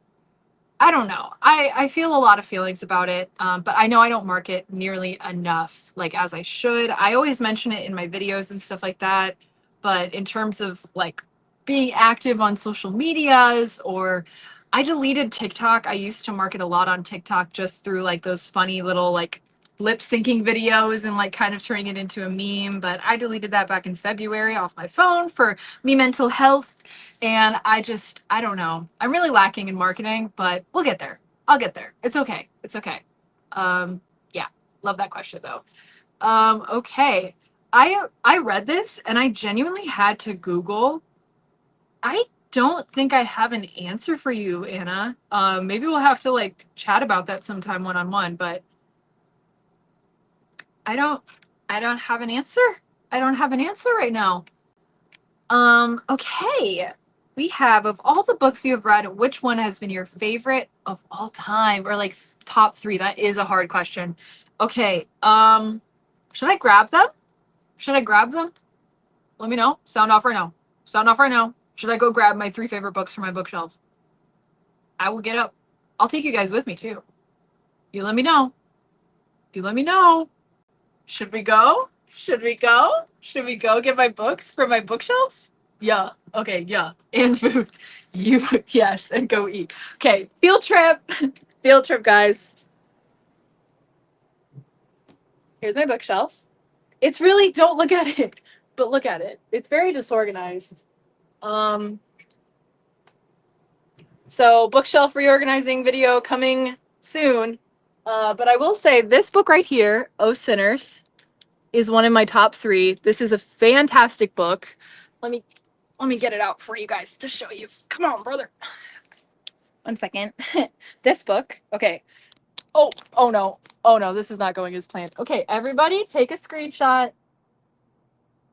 I don't know. I feel a lot of feelings about it, but I know I don't market nearly enough, like as I should. I always mention it in my videos and stuff like that, but in terms of like being active on social medias, or I deleted TikTok. I used to market a lot on TikTok just through like those funny little like lip syncing videos and like kind of turning it into a meme, but I deleted that back in February off my phone for me mental health. And I don't know. I'm really lacking in marketing, but we'll get there. I'll get there. It's okay. It's okay. Yeah, love that question though. Okay. I read this and I genuinely had to Google. I don't think I have an answer for you, Anna. Maybe we'll have to like chat about that sometime one on one, but I don't I don't have an answer. I don't have an answer right now. Okay. We have, of all the books you have read, which one has been your favorite of all time? Or like top three? That is a hard question. Okay. Should I grab them? Should I grab them? Let me know. Sound off right now. Sound off right now. Should I go grab my three favorite books from my bookshelf? I will get up. I'll take you guys with me too. You let me know. You let me know. Should we go? Should we go? Should we go get my books from my bookshelf? Yeah. Okay. Yeah. And food. You, yes. And go eat. Okay. Field trip. Field trip, guys. Here's my bookshelf. It's really, don't look at it, but look at it. It's very disorganized. So bookshelf reorganizing video coming soon. But I will say this book right here, Oh Sinners, is one of my top three. This is a fantastic book. Let me get it out for you guys to show you. Come on, brother. 1 second. This book. Okay. Oh no. Oh no, this is not going as planned. Okay, everybody take a screenshot.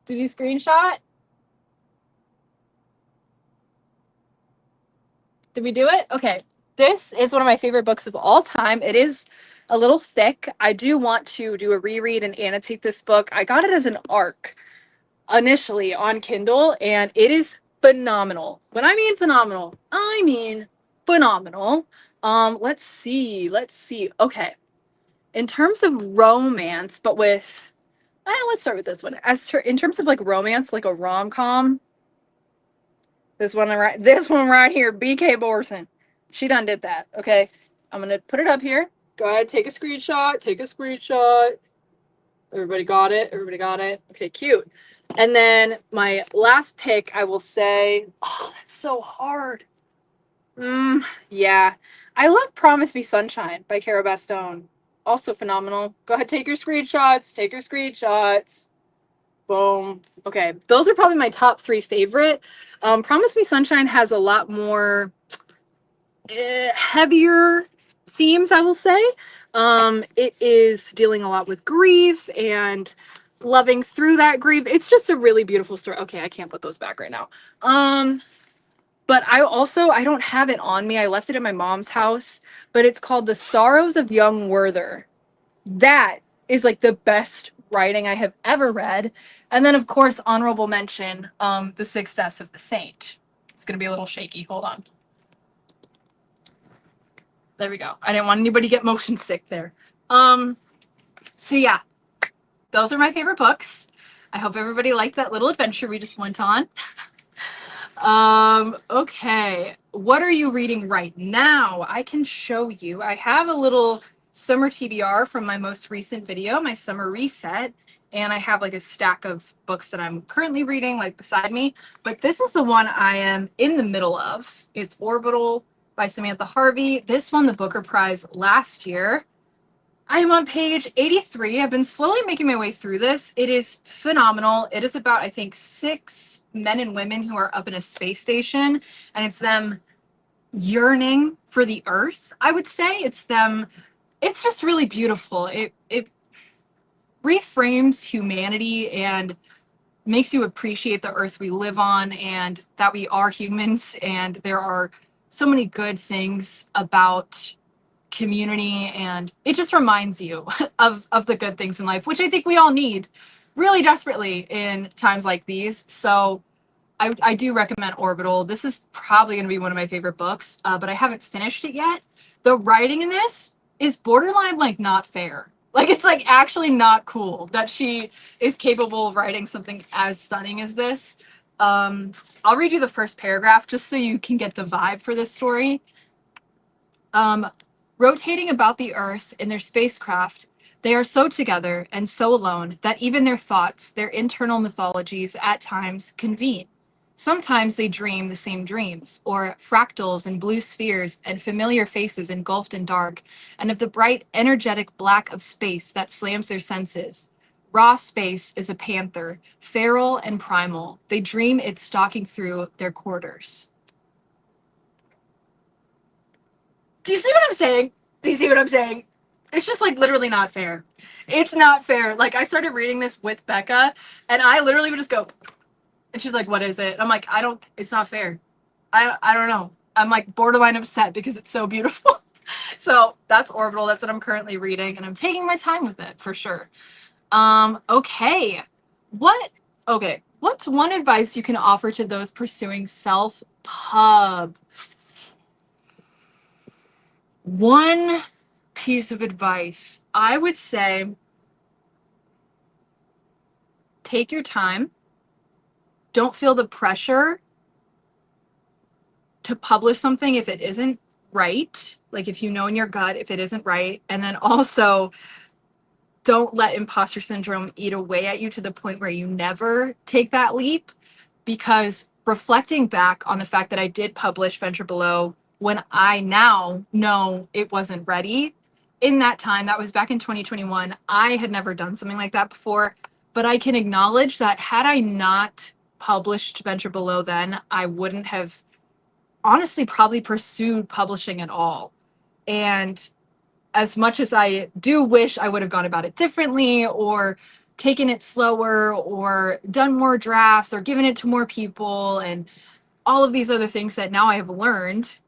Did you screenshot? Did we do it? Okay. This is one of my favorite books of all time. It is a little thick. I do want to do a reread and annotate this book. I got it as an ARC initially on Kindle, and it is phenomenal. When I mean phenomenal, I mean phenomenal. Let's see. Okay. In terms of romance, but with let's start with this one. In terms of like romance, like a rom-com, this one right here, BK Borson. She done did that. Okay. I'm gonna put it up here. Go ahead, take a screenshot. Take a screenshot. Everybody got it? Everybody got it? Okay, cute. And then my last pick, I will say, oh, that's so hard. Yeah. I love Promise Me Sunshine by Cara Bastone. Also phenomenal. Go ahead, take your screenshots. Take your screenshots. Boom. Okay, those are probably my top three favorite. Promise Me Sunshine has a lot more heavier themes, I will say. It is dealing a lot with grief and loving through that grief. It's just a really beautiful story. Okay, I can't put those back right now. But I don't have it on me. I left it at my mom's house, but it's called The Sorrows of Young Werther. That is like the best writing I have ever read. And then of course, honorable mention, The Six Deaths of the Saint. It's gonna be a little shaky. Hold on. There we go. I didn't want anybody to get motion sick there. So yeah, those are my favorite books. I hope everybody liked that little adventure we just went on. Okay. What are you reading right now? I can show you. I have a little summer TBR from my most recent video, my summer reset, and I have like a stack of books that I'm currently reading like beside me, but this is the one I am in the middle of. It's Orbital by Samantha Harvey. This won the Booker Prize last year. I am on page 83. I've been slowly making my way through this. It is phenomenal. It is about, I think, 6 men and women who are up in a space station, and it's them yearning for the Earth, I would say. It's just really beautiful. It reframes humanity and makes you appreciate the earth we live on and that we are humans, and there are so many good things about community, and it just reminds you of the good things in life, which I think we all need really desperately in times like these. So I do recommend Orbital. This is probably going to be one of my favorite books, but I haven't finished it yet. The writing in this is borderline like not fair. Like, it's like actually not cool that she is capable of writing something as stunning as this. I'll read you the first paragraph just so you can get the vibe for this story. Rotating about the Earth in their spacecraft, they are so together and so alone that even their thoughts, their internal mythologies, at times convene. Sometimes they dream the same dreams, or fractals and blue spheres and familiar faces engulfed in dark, and of the bright, energetic black of space that slams their senses. Raw space is a panther, feral and primal. They dream it stalking through their quarters. Do you see what I'm saying? Do you see what I'm saying? It's just like literally not fair. It's not fair. Like, I started reading this with Becca, and I literally would just go, and she's like, "What is it?" And I'm like, it's not fair. I don't know. I'm like borderline upset because it's so beautiful. So that's Orbital. That's what I'm currently reading, and I'm taking my time with it for sure. Okay. What's one advice you can offer to those pursuing self-pub? One piece of advice, I would say, take your time. Don't feel the pressure to publish something if it isn't right. Like, if you know in your gut if it isn't right. And then also, don't let imposter syndrome eat away at you to the point where you never take that leap. Because reflecting back on the fact that I did publish Venture Below when I now know it wasn't ready, in that time, that was back in 2021, I had never done something like that before. But I can acknowledge that had I not published Venture Below then, I wouldn't have honestly probably pursued publishing at all. And as much as I do wish I would have gone about it differently, or taken it slower, or done more drafts, or given it to more people, and all of these other things that now I have learned,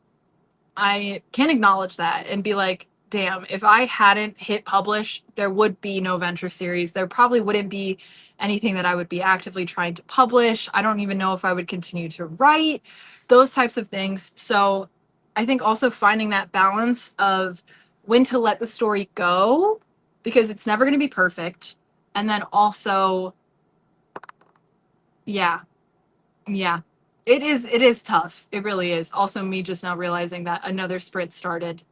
I can acknowledge that and be like, damn, if I hadn't hit publish, there would be no Venture series. There probably wouldn't be anything that I would be actively trying to publish. I don't even know if I would continue to write, those types of things. So I think also finding that balance of when to let the story go, because it's never going to be perfect. And then also, yeah, it is tough. It really is. Also, me just now realizing that another sprint started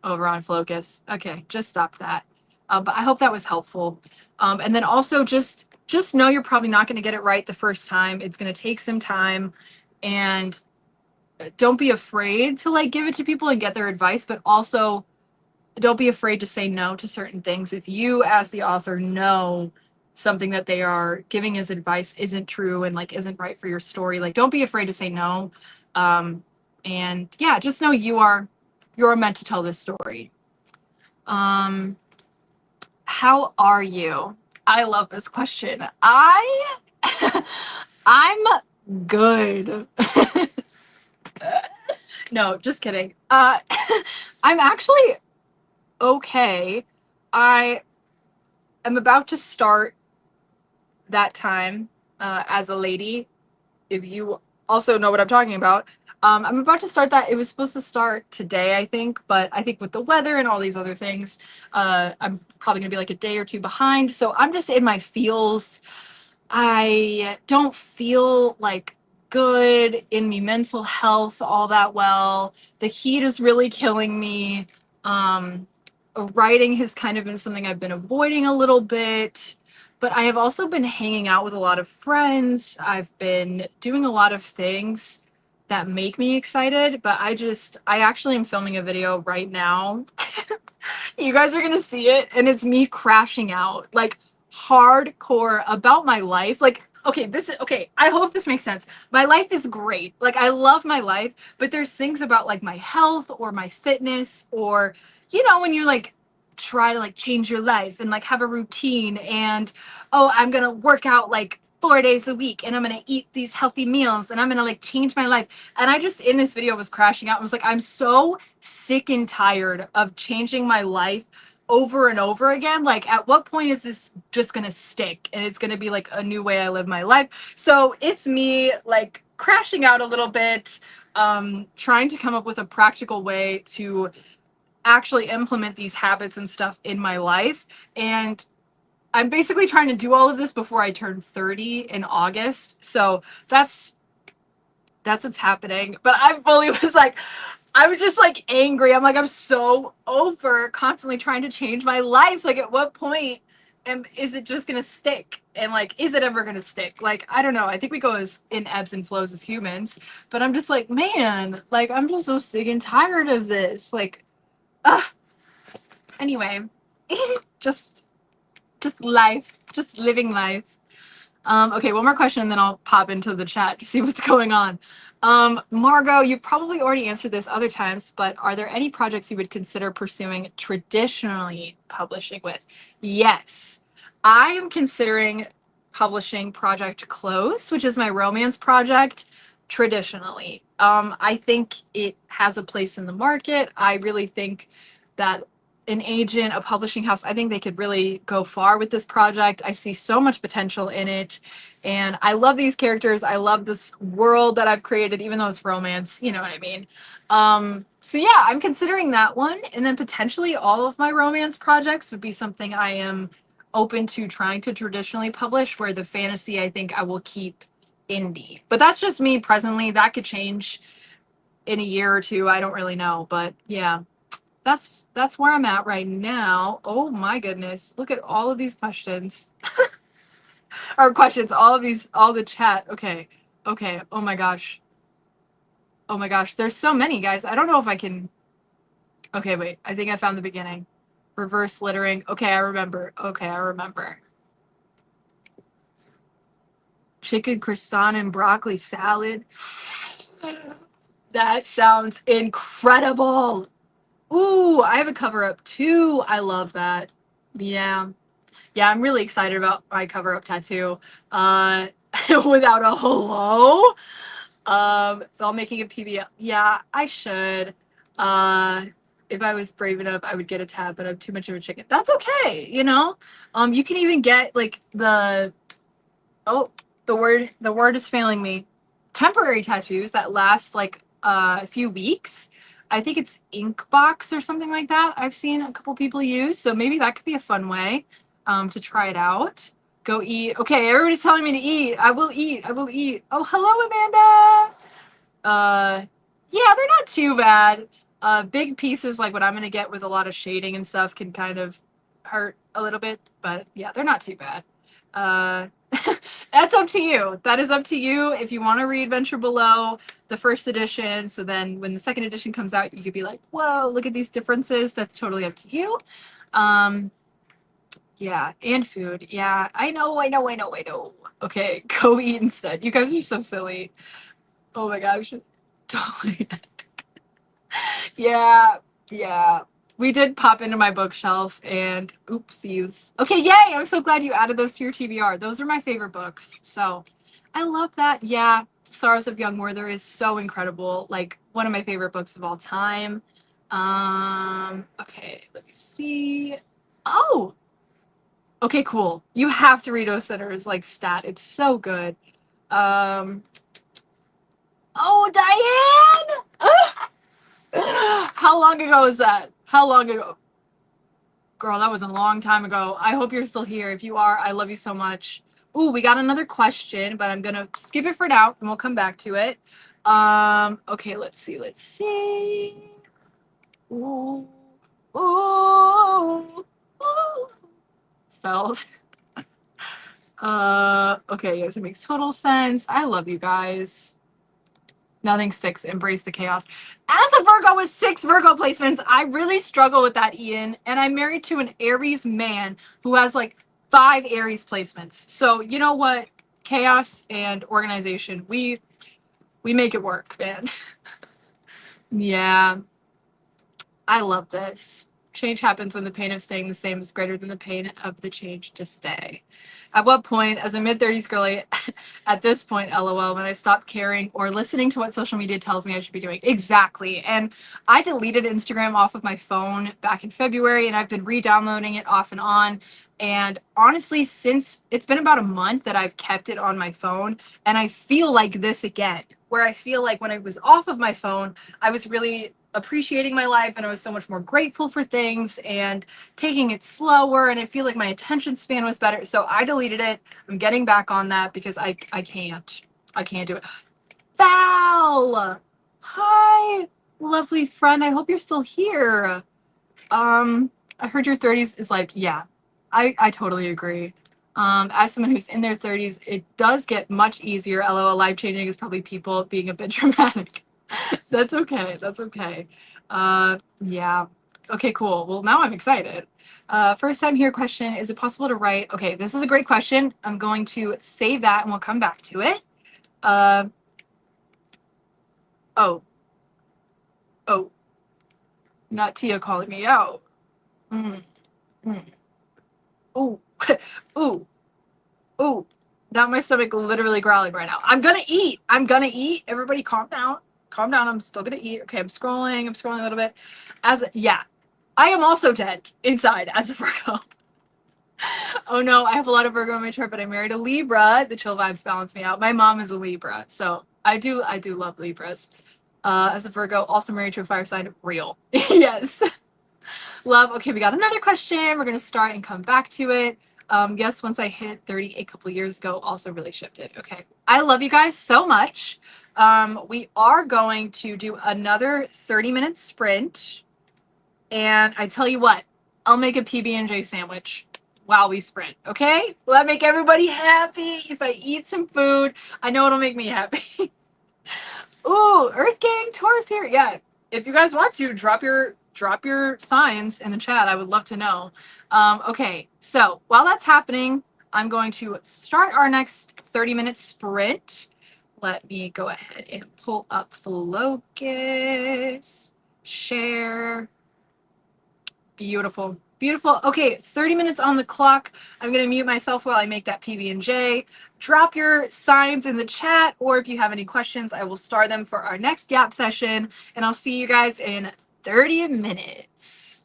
over on Focus. Okay, just stop that. But I hope that was helpful. And then also just know you're probably not going to get it right the first time. It's going to take some time, and don't be afraid to like give it to people and get their advice, but also don't be afraid to say no to certain things. If you as the author know something that they are giving as advice isn't true and like isn't right for your story, like don't be afraid to say no. And yeah, just know you're meant to tell this story. How are you? I love this question. I'm good. No, just kidding. I'm actually okay. I am about to start that time as a lady. If you also know what I'm talking about. I'm about to start that. It was supposed to start today, I think, but I think with the weather and all these other things, I'm probably gonna be like a day or two behind. So I'm just in my feels. I don't feel like good in me mental health all that well. The heat is really killing me. Writing has kind of been something I've been avoiding a little bit. But I have also been hanging out with a lot of friends. I've been doing a lot of things that make me excited, but I actually am filming a video right now. You guys are gonna see it, and it's me crashing out, like hardcore about my life. Like, okay, I hope this makes sense. My life is great. Like, I love my life, but there's things about like my health or my fitness, or when you like try to like change your life and like have a routine, and oh, I'm gonna work out like 4 days a week and I'm going to eat these healthy meals and I'm going to like change my life. And I just in this video was crashing out. I was like, I'm so sick and tired of changing my life over and over again. Like, at what point is this just going to stick and it's going to be like a new way I live my life? So it's me like crashing out a little bit, trying to come up with a practical way to actually implement these habits and stuff in my life. And I'm basically trying to do all of this before I turn 30 in August. So that's what's happening. But I fully was like, I was just like angry. I'm like, I'm so over constantly trying to change my life. Like, at what point is it just gonna stick? And like, is it ever gonna stick? Like, I don't know. I think we go as in ebbs and flows as humans. But I'm just like, man, like I'm just so sick and tired of this. Like, anyway, just life, just living life. Okay, one more question and then I'll pop into the chat to see what's going on. Margot, you've probably already answered this other times, but are there any projects you would consider pursuing traditionally publishing with? Yes, I am considering publishing Project Close, which is my romance project, traditionally. I think it has a place in the market. I really think that an agent, a publishing house, I think they could really go far with this project. I see so much potential in it. And I love these characters. I love this world that I've created, even though it's romance. You know what I mean? So yeah, I'm considering that one. And then potentially all of my romance projects would be something I am open to trying to traditionally publish, where the fantasy, I think I will keep indie. But that's just me presently. That could change in a year or two. I don't really know. But yeah. That's where I'm at right now. Oh my goodness. Look at all of these questions. Or questions, all the chat. Okay. Okay. Oh my gosh. Oh my gosh. There's so many, guys. I don't know if I can. Okay, wait. I think I found the beginning. Reverse littering. Okay, I remember. Okay, I remember. Chicken croissant and broccoli salad. That sounds incredible. Ooh, I have a cover up too. I love that. Yeah. Yeah, I'm really excited about my cover up tattoo. Without a hello. While making a PBL. Yeah, I should. If I was brave enough, I would get a tab, but I'm too much of a chicken. That's okay, you know? You can even get like the word is failing me. Temporary tattoos that last like a few weeks. I think it's Inkbox or something like that. I've seen a couple people use, so maybe that could be a fun way to try it out. Go eat. Okay, everybody's telling me to eat. I will eat. I will eat. Oh, hello, Amanda. Yeah, they're not too bad. Big pieces like what I'm gonna get with a lot of shading and stuff can kind of hurt a little bit, but yeah, they're not too bad. That's up to you. That is up to you. If you want to read Venture Below, the first edition, so then when the second edition comes out, you could be like, whoa, look at these differences. That's totally up to you. Yeah, and food. Yeah, I know. Okay, go eat instead. You guys are so silly. Oh my gosh. Totally. Yeah. We did pop into my bookshelf and oopsies. Okay, yay! I'm so glad you added those to your TBR. Those are my favorite books. So I love that. Yeah, Sorrows of Young Werther is so incredible. Like one of my favorite books of all time. Okay, let me see. Oh! Okay, cool. You have to read O Center's like stat. It's so good. Oh, Diane! How long ago was that? How long ago? Girl, that was a long time ago. I hope you're still here. If you are, I love you so much. Ooh, we got another question, but I'm gonna skip it for now and we'll come back to it. Okay, let's see. Ooh. Felt. Okay, yes, it makes total sense. I love you guys. Nothing sticks. Embrace the chaos. As a Virgo with 6 Virgo placements, I really struggle with that, Ian. And I'm married to an Aries man who has like 5 Aries placements. So you know what? Chaos and organization. We make it work, man. Yeah. I love this. Change happens when the pain of staying the same is greater than the pain of the change to stay. At what point, as a mid-30s girly, at this point, LOL, when I stop caring or listening to what social media tells me I should be doing? Exactly. And I deleted Instagram off of my phone back in February, and I've been re-downloading it off and on. And honestly, since it's been about a month that I've kept it on my phone, and I feel like this again, where I feel like when I was off of my phone, I was really appreciating my life and I was so much more grateful for things and taking it slower, and I feel like my attention span was better. So I deleted it. I'm getting back on that because I can't do it. Val, hi, lovely friend. I hope you're still here. I heard your 30s is like, yeah, I totally agree. As someone who's in their 30s, it does get much easier. LOL, life changing is probably people being a bit dramatic. That's okay. That's okay. Yeah. Okay, cool. Well, now I'm excited. First time here question, is it possible to write? Okay, this is a great question. I'm going to save that and we'll come back to it. Uh, oh, oh, not Tia calling me out. Mm, mm. Ooh, ooh, ooh. Now my stomach literally growling right now. I'm gonna eat. I'm gonna eat. Everybody calm down. Calm down. I'm still gonna eat. Okay, I'm scrolling. I'm scrolling a little bit. Yeah, I am also dead inside as a Virgo. Oh no, I have a lot of Virgo in my chart, but I married a Libra. The chill vibes balance me out. My mom is a Libra, so I do love Libras. As a Virgo, also married to a fire sign, real. Yes. Love. Okay, we got another question. We're gonna start and come back to it. Yes, once I hit 30 a couple years ago, also really shifted. Okay. I love you guys so much. We are going to do another 30-minute sprint. And I tell you what, I'll make a PB&J sandwich while we sprint, okay? Will that make everybody happy? If I eat some food, I know it'll make me happy. Ooh, Earth Gang Taurus here. Yeah, if you guys want to, drop your signs in the chat. I would love to know. Okay, so while that's happening, I'm going to start our next 30-minute sprint. Let me go ahead and pull up Focus, share. Beautiful. Beautiful. Okay, 30 minutes on the clock. I'm going to mute myself while I make that PB&J. Drop your signs in the chat, or if you have any questions, I will star them for our next gap session, and I'll see you guys in 30 minutes.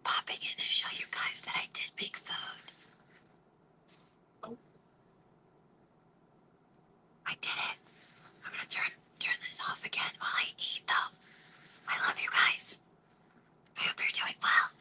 popping in to show you guys that I did make food. Oh. I did it. I'm gonna turn this off again while I eat though. I love you guys. I hope you're doing well.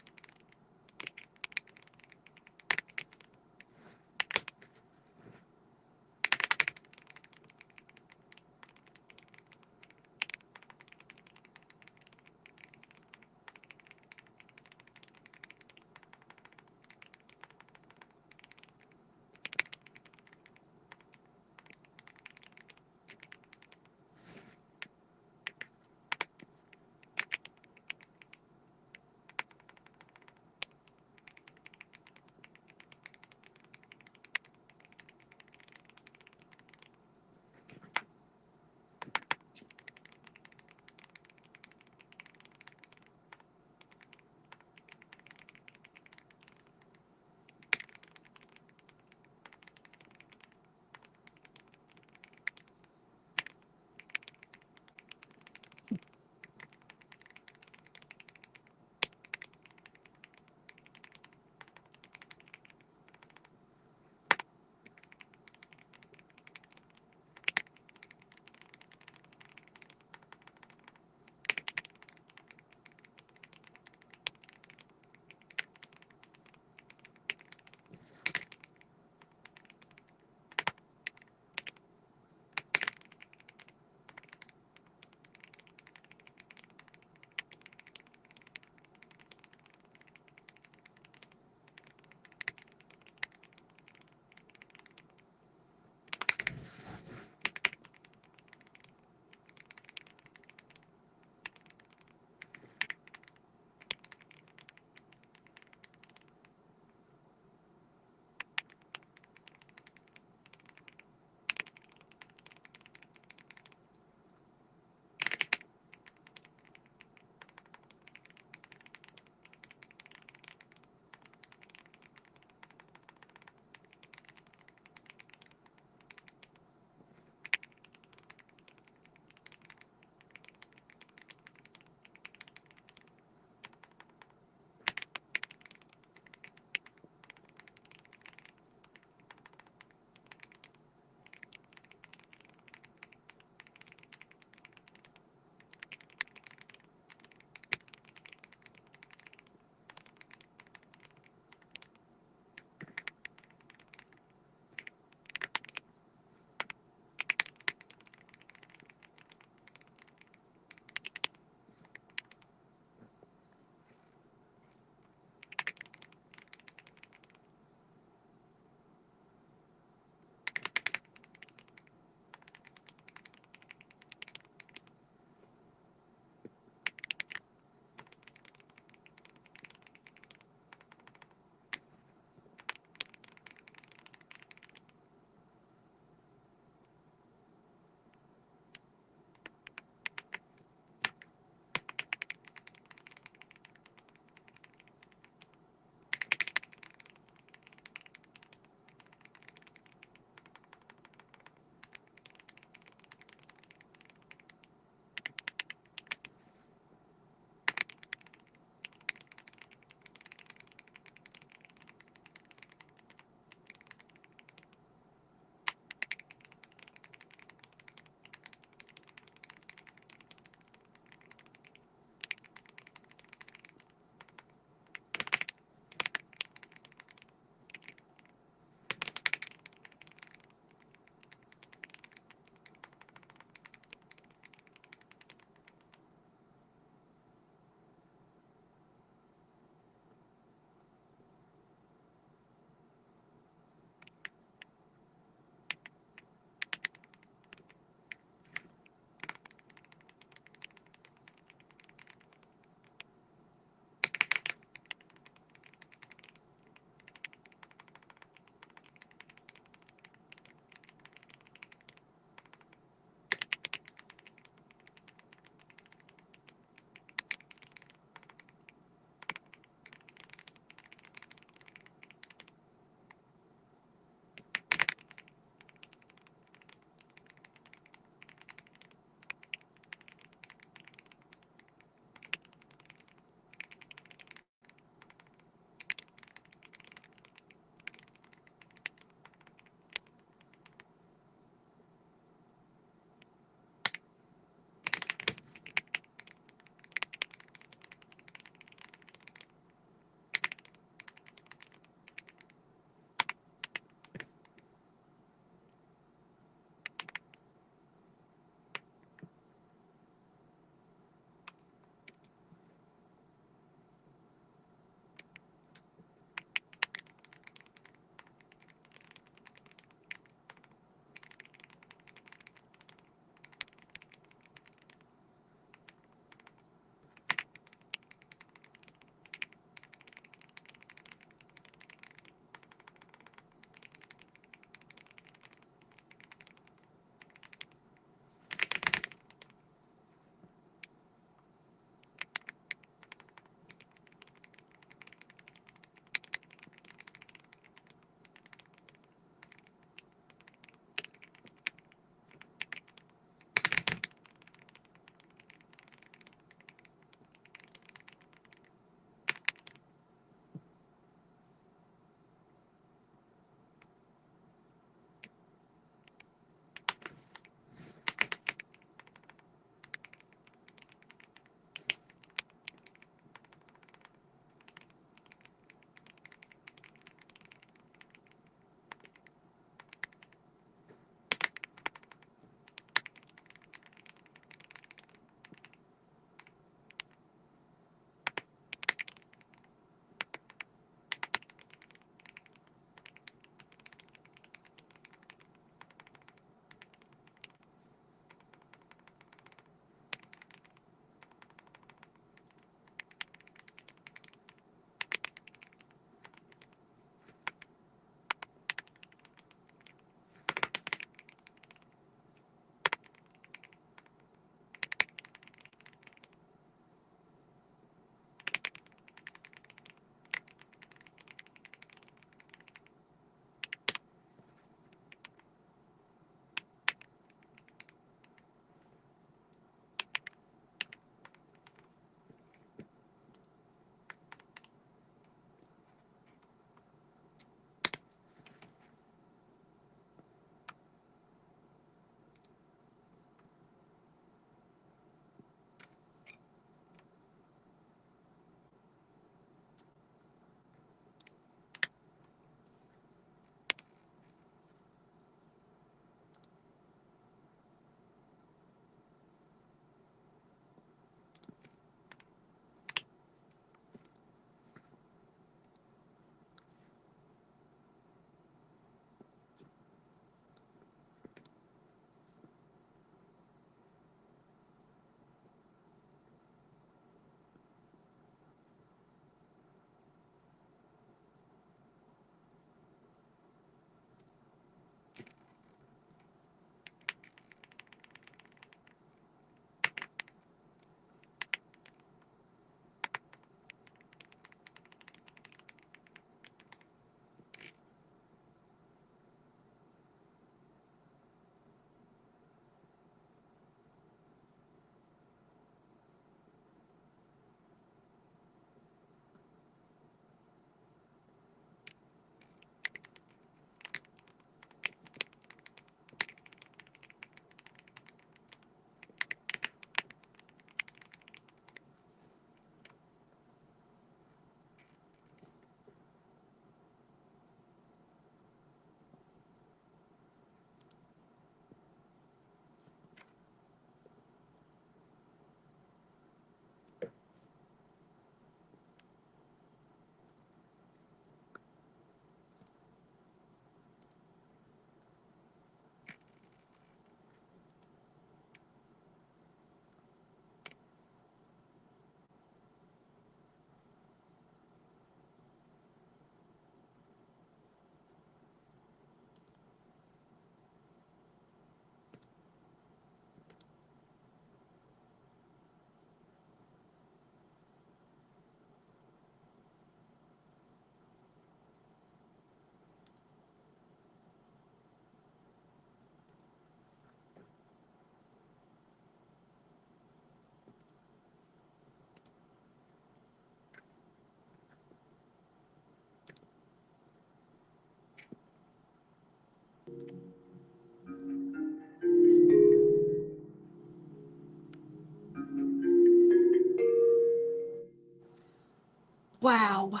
Wow.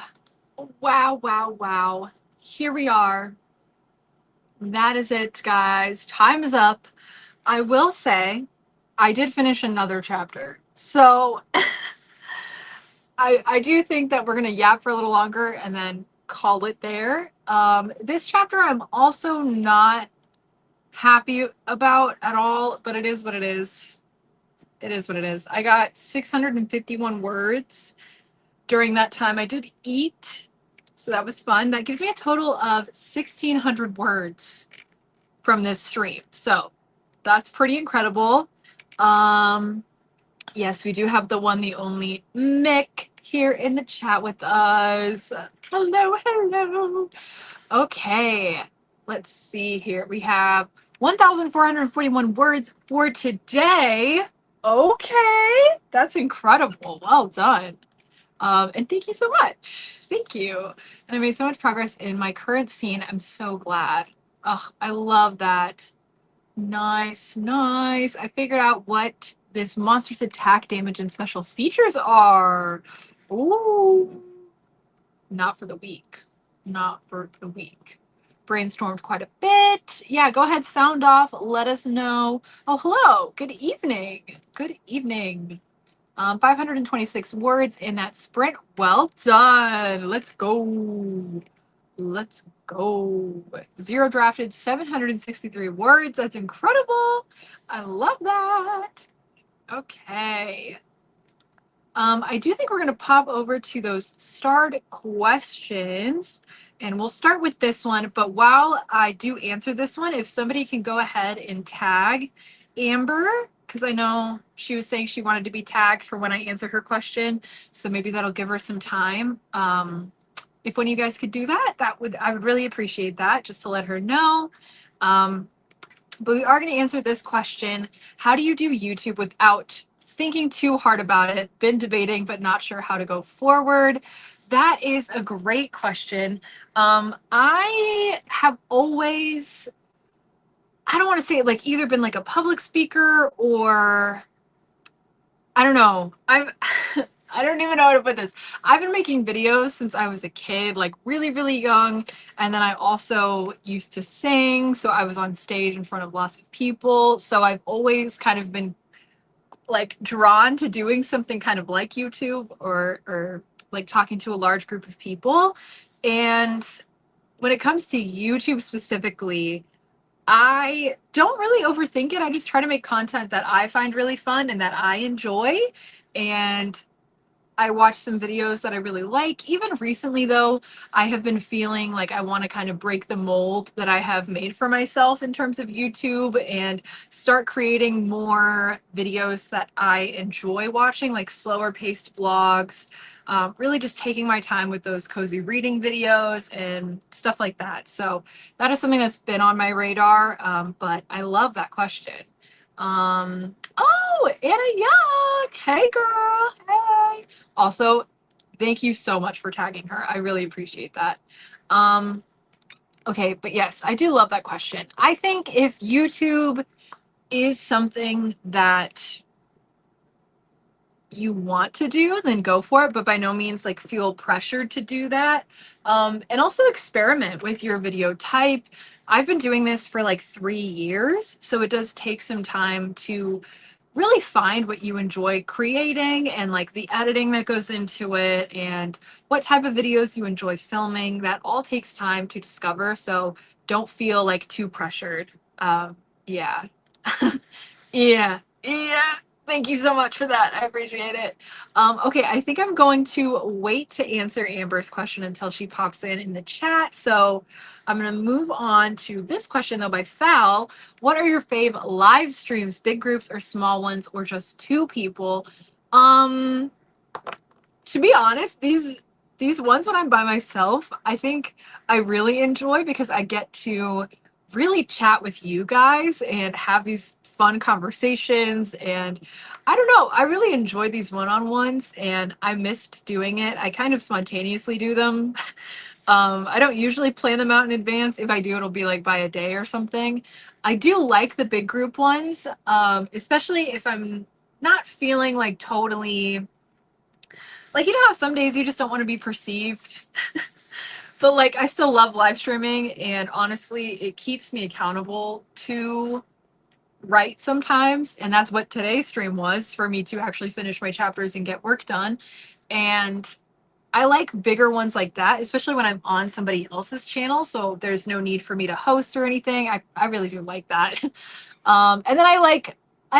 Wow, wow, wow. Here we are. That is it, guys. Time is up. I will say I did finish another chapter. So I do think that we're gonna yap for a little longer and then call it there. This chapter I'm also not happy about at all, but it is what it is. It is what it is. I got 651 words during that time. I did eat, so that was fun. That gives me a total of 1,600 words from this stream. So that's pretty incredible. Yes, we do have the one, the only Mick here in the chat with us. Hello, hello. Okay, let's see here. We have 1,441 words for today. Okay, that's incredible. Well done. And thank you so much. Thank you. And I made so much progress in my current scene. I'm so glad. Oh, I love that. Nice, nice. I figured out what this monster's attack damage and special features are. Ooh. Not for the weak. Not for the weak. Brainstormed quite a bit. Yeah, go ahead, sound off. Let us know. Oh, hello. Good evening. Good evening. 526 words in that sprint. Well done. Let's go. Let's go. Zero drafted, 763 words. That's incredible. I love that. Okay. I do think we're going to pop over to those starred questions, and we'll start with this one. But while I do answer this one, if somebody can go ahead and tag Amber, because I know she was saying she wanted to be tagged for when I answer her question, so maybe that'll give her some time. If one of you guys could do that, I would really appreciate that, just to let her know. But we are going to answer this question. How do you do YouTube without thinking too hard about it? Been debating, but not sure how to go forward. That is a great question. I have always, I don't want to say it, like, either been like a public speaker or I don't know. I don't even know how to put this. I've been making videos since I was a kid, like really, really young. And then I also used to sing. So I was on stage in front of lots of people. So I've always kind of been like drawn to doing something kind of like YouTube or like talking to a large group of people. And when it comes to YouTube specifically, I don't really overthink it. I just try to make content that I find really fun and that I enjoy. And I watched some videos that I really like. Even recently, though, I have been feeling like I want to kind of break the mold that I have made for myself in terms of YouTube and start creating more videos that I enjoy watching, like slower paced vlogs, really just taking my time with those cozy reading videos and stuff like that. So that is something that's been on my radar, but I love that question. Oh, Anna Young. Hey, girl. Hey. Also, thank you so much for tagging her. I really appreciate that. Okay, but yes, I do love that question. I think if YouTube is something that you want to do, then go for it, but by no means like feel pressured to do that. And also experiment with your video type. I've been doing this for like 3 years, so it does take some time to really find what you enjoy creating and like the editing that goes into it and what type of videos you enjoy filming. That all takes time to discover, so don't feel like too pressured. Yeah. Yeah, yeah. Thank you so much for that. I appreciate it. Okay, I think I'm going to wait to answer Amber's question until she pops in the chat. So I'm going to move on to this question, though, by Fal. What are your fave live streams, big groups or small ones, or just two people? To be honest, these ones when I'm by myself, I think I really enjoy because I get to really chat with you guys and have these fun conversations. And I don't know, I really enjoy these one-on-ones and I missed doing it. I kind of spontaneously do them I don't usually plan them out in advance. If I do, it'll be like by a day or something. I do like the big group ones, especially if I'm not feeling like totally like, you know how some days you just don't want to be perceived. But like I still love live streaming, and honestly it keeps me accountable to write sometimes, and that's what today's stream was, for me to actually finish my chapters and get work done. And I like bigger ones like that, especially when I'm on somebody else's channel, so there's no need for me to host or anything. I really do like that. And then I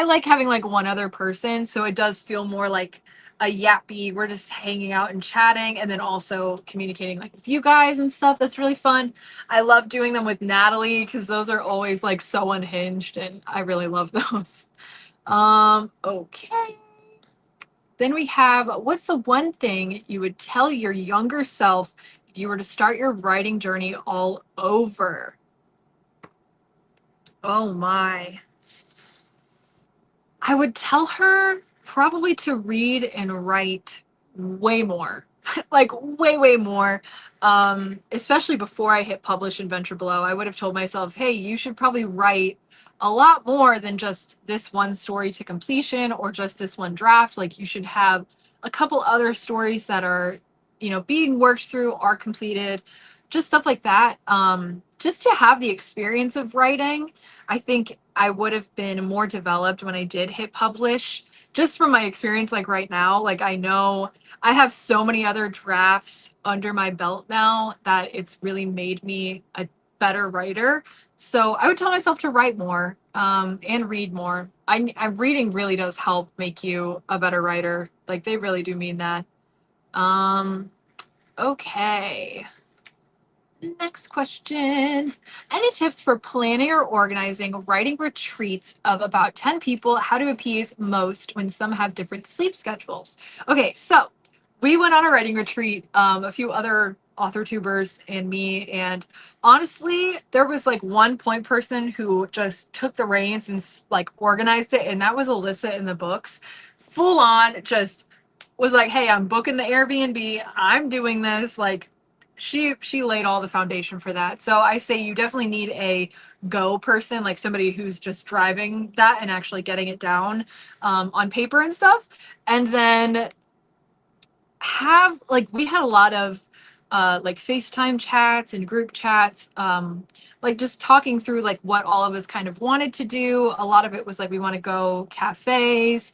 like having like one other person, so it does feel more like a yappy, we're just hanging out and chatting, and then also communicating like with you guys and stuff. That's really fun. I love doing them with Natalie because those are always like so unhinged, and I really love those. Okay. Then we have, what's the one thing you would tell your younger self if you were to start your writing journey all over? Oh my. I would tell her probably to read and write way more. Like way, way more. Especially before I hit publish and venture below, I would have told myself, hey, you should probably write a lot more than just this one story to completion or just this one draft. Like you should have a couple other stories that are, being worked through, are completed, just stuff like that. Just to have the experience of writing. I think I would have been more developed when I did hit publish, just from my experience. Like right now, like I know I have so many other drafts under my belt now that it's really made me a better writer. So I would tell myself to write more, and read more. Reading really does help make you a better writer. Like they really do mean that. Um, okay. Next question. Any tips for planning or organizing writing retreats of about 10 people? How to appease most when some have different sleep schedules? Okay, so we went on a writing retreat, a few other author tubers and me, and honestly, there was like one point person who just took the reins and like organized it, and that was Alyssa in the books. Full on just was like, hey, I'm booking the Airbnb, I'm doing this. Like she laid all the foundation for that. So I say you definitely need a go person, like somebody who's just driving that and actually getting it down, on paper and stuff. And then have like, we had a lot of like FaceTime chats and group chats, like just talking through like what all of us kind of wanted to do. A lot of it was like we want to go cafes,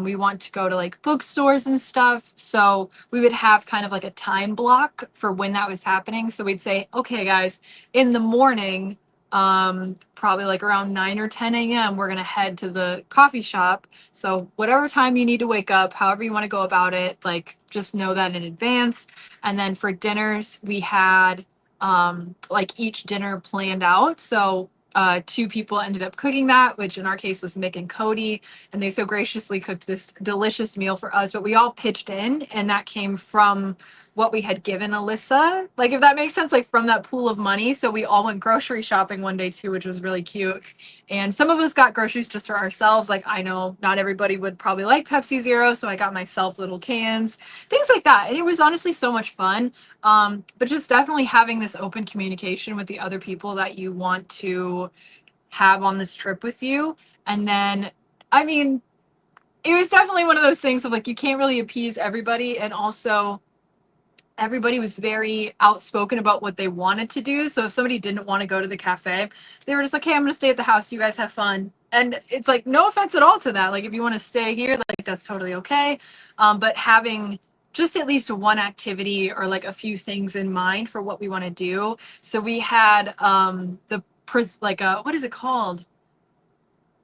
we want to go to like bookstores and stuff. So we would have kind of like a time block for when that was happening. So we'd say, okay guys, in the morning, probably like around 9 or 10 a.m., we're going to head to the coffee shop. So whatever time you need to wake up, however you want to go about it, like just know that in advance. And then for dinners, we had like each dinner planned out. So two people ended up cooking that, which in our case was Mick and Cody, and they so graciously cooked this delicious meal for us. But we all pitched in, and that came from what we had given Alyssa, like if that makes sense, like from that pool of money. So we all went grocery shopping one day too, which was really cute. And some of us got groceries just for ourselves. Like I know not everybody would probably like Pepsi Zero, so I got myself little cans, things like that. And it was honestly so much fun. But just definitely having this open communication with the other people that you want to have on this trip with you. And then, I mean, it was definitely one of those things of like, you can't really appease everybody. And also, everybody was very outspoken about what they wanted to do. So if somebody didn't want to go to the cafe, they were just like, hey, I'm going to stay at the house. You guys have fun. And it's like, no offense at all to that. Like, if you want to stay here, like, that's totally okay. But having just at least one activity or like a few things in mind for what we want to do. So we had what is it called?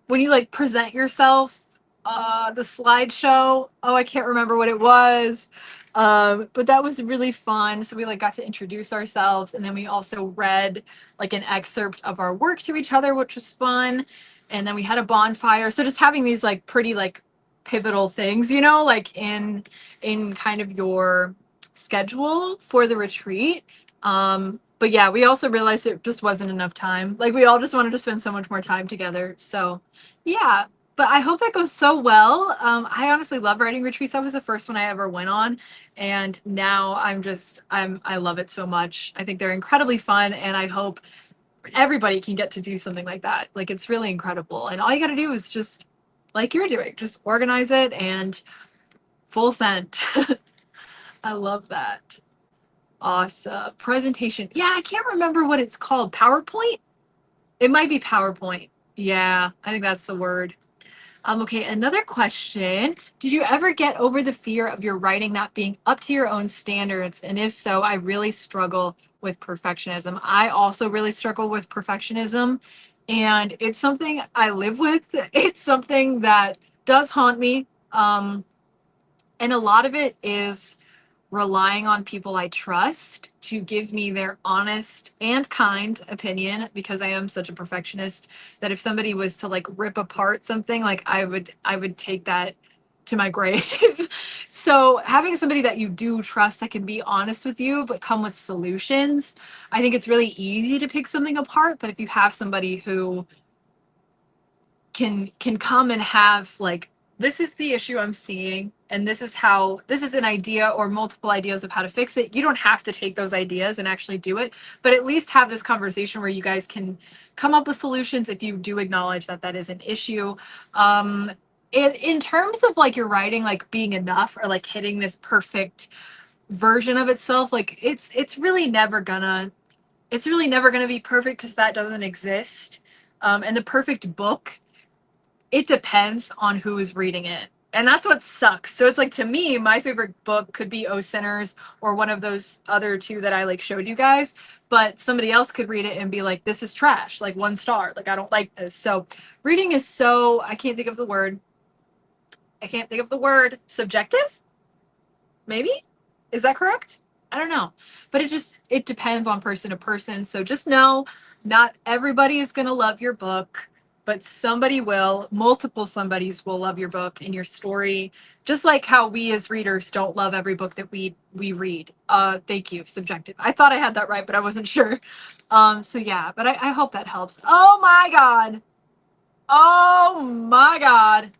When you like present yourself, the slideshow. Oh, I can't remember what it was. But that was really fun. So we like got to introduce ourselves, and then we also read like an excerpt of our work to each other, which was fun. And then we had a bonfire. So just having these like pretty like pivotal things, like in kind of your schedule for the retreat. But yeah, we also realized it just wasn't enough time. Like we all just wanted to spend so much more time together. So yeah. But I hope that goes so well. I honestly love writing retreats. That was the first one I ever went on, and now I love it so much. I think they're incredibly fun, and I hope everybody can get to do something like that. Like, it's really incredible, and all you got to do is just like you're doing, just organize it and full send. I love that. Awesome. Presentation. Yeah, I can't remember what it's called. PowerPoint? It might be PowerPoint. Yeah, I think that's the word. Okay, another question. Did you ever get over the fear of your writing not being up to your own standards? And if so, I really struggle with perfectionism. I also really struggle with perfectionism, and it's something I live with. It's something that does haunt me. And a lot of it is relying on people I trust to give me their honest and kind opinion, because I am such a perfectionist that if somebody was to like rip apart something, like I would take that to my grave. So having somebody that you do trust that can be honest with you but come with solutions, I think it's really easy to pick something apart. But if you have somebody who can come and have like, this is the issue I'm seeing, and this is an idea or multiple ideas of how to fix it. You don't have to take those ideas and actually do it, but at least have this conversation where you guys can come up with solutions if you do acknowledge that that is an issue. In terms of like your writing like being enough or like hitting this perfect version of itself, like it's really never gonna be perfect, because that doesn't exist. And the perfect book, it depends on who is reading it. And that's what sucks. So it's like, to me, my favorite book could be O Sinners or one of those other two that I like showed you guys. But somebody else could read it and be like, this is trash, like 1 star. Like, I don't like this. So reading is so, I can't think of the word. Subjective? Maybe? Is that correct? I don't know. But it depends on person to person. So just know, not everybody is going to love your book, but somebody will. Multiple somebodies will love your book and your story, just like how we as readers don't love every book that we read. Thank you. Subjective. I thought I had that right, but I wasn't sure. So yeah, but I hope that helps. Oh my God. Oh my God.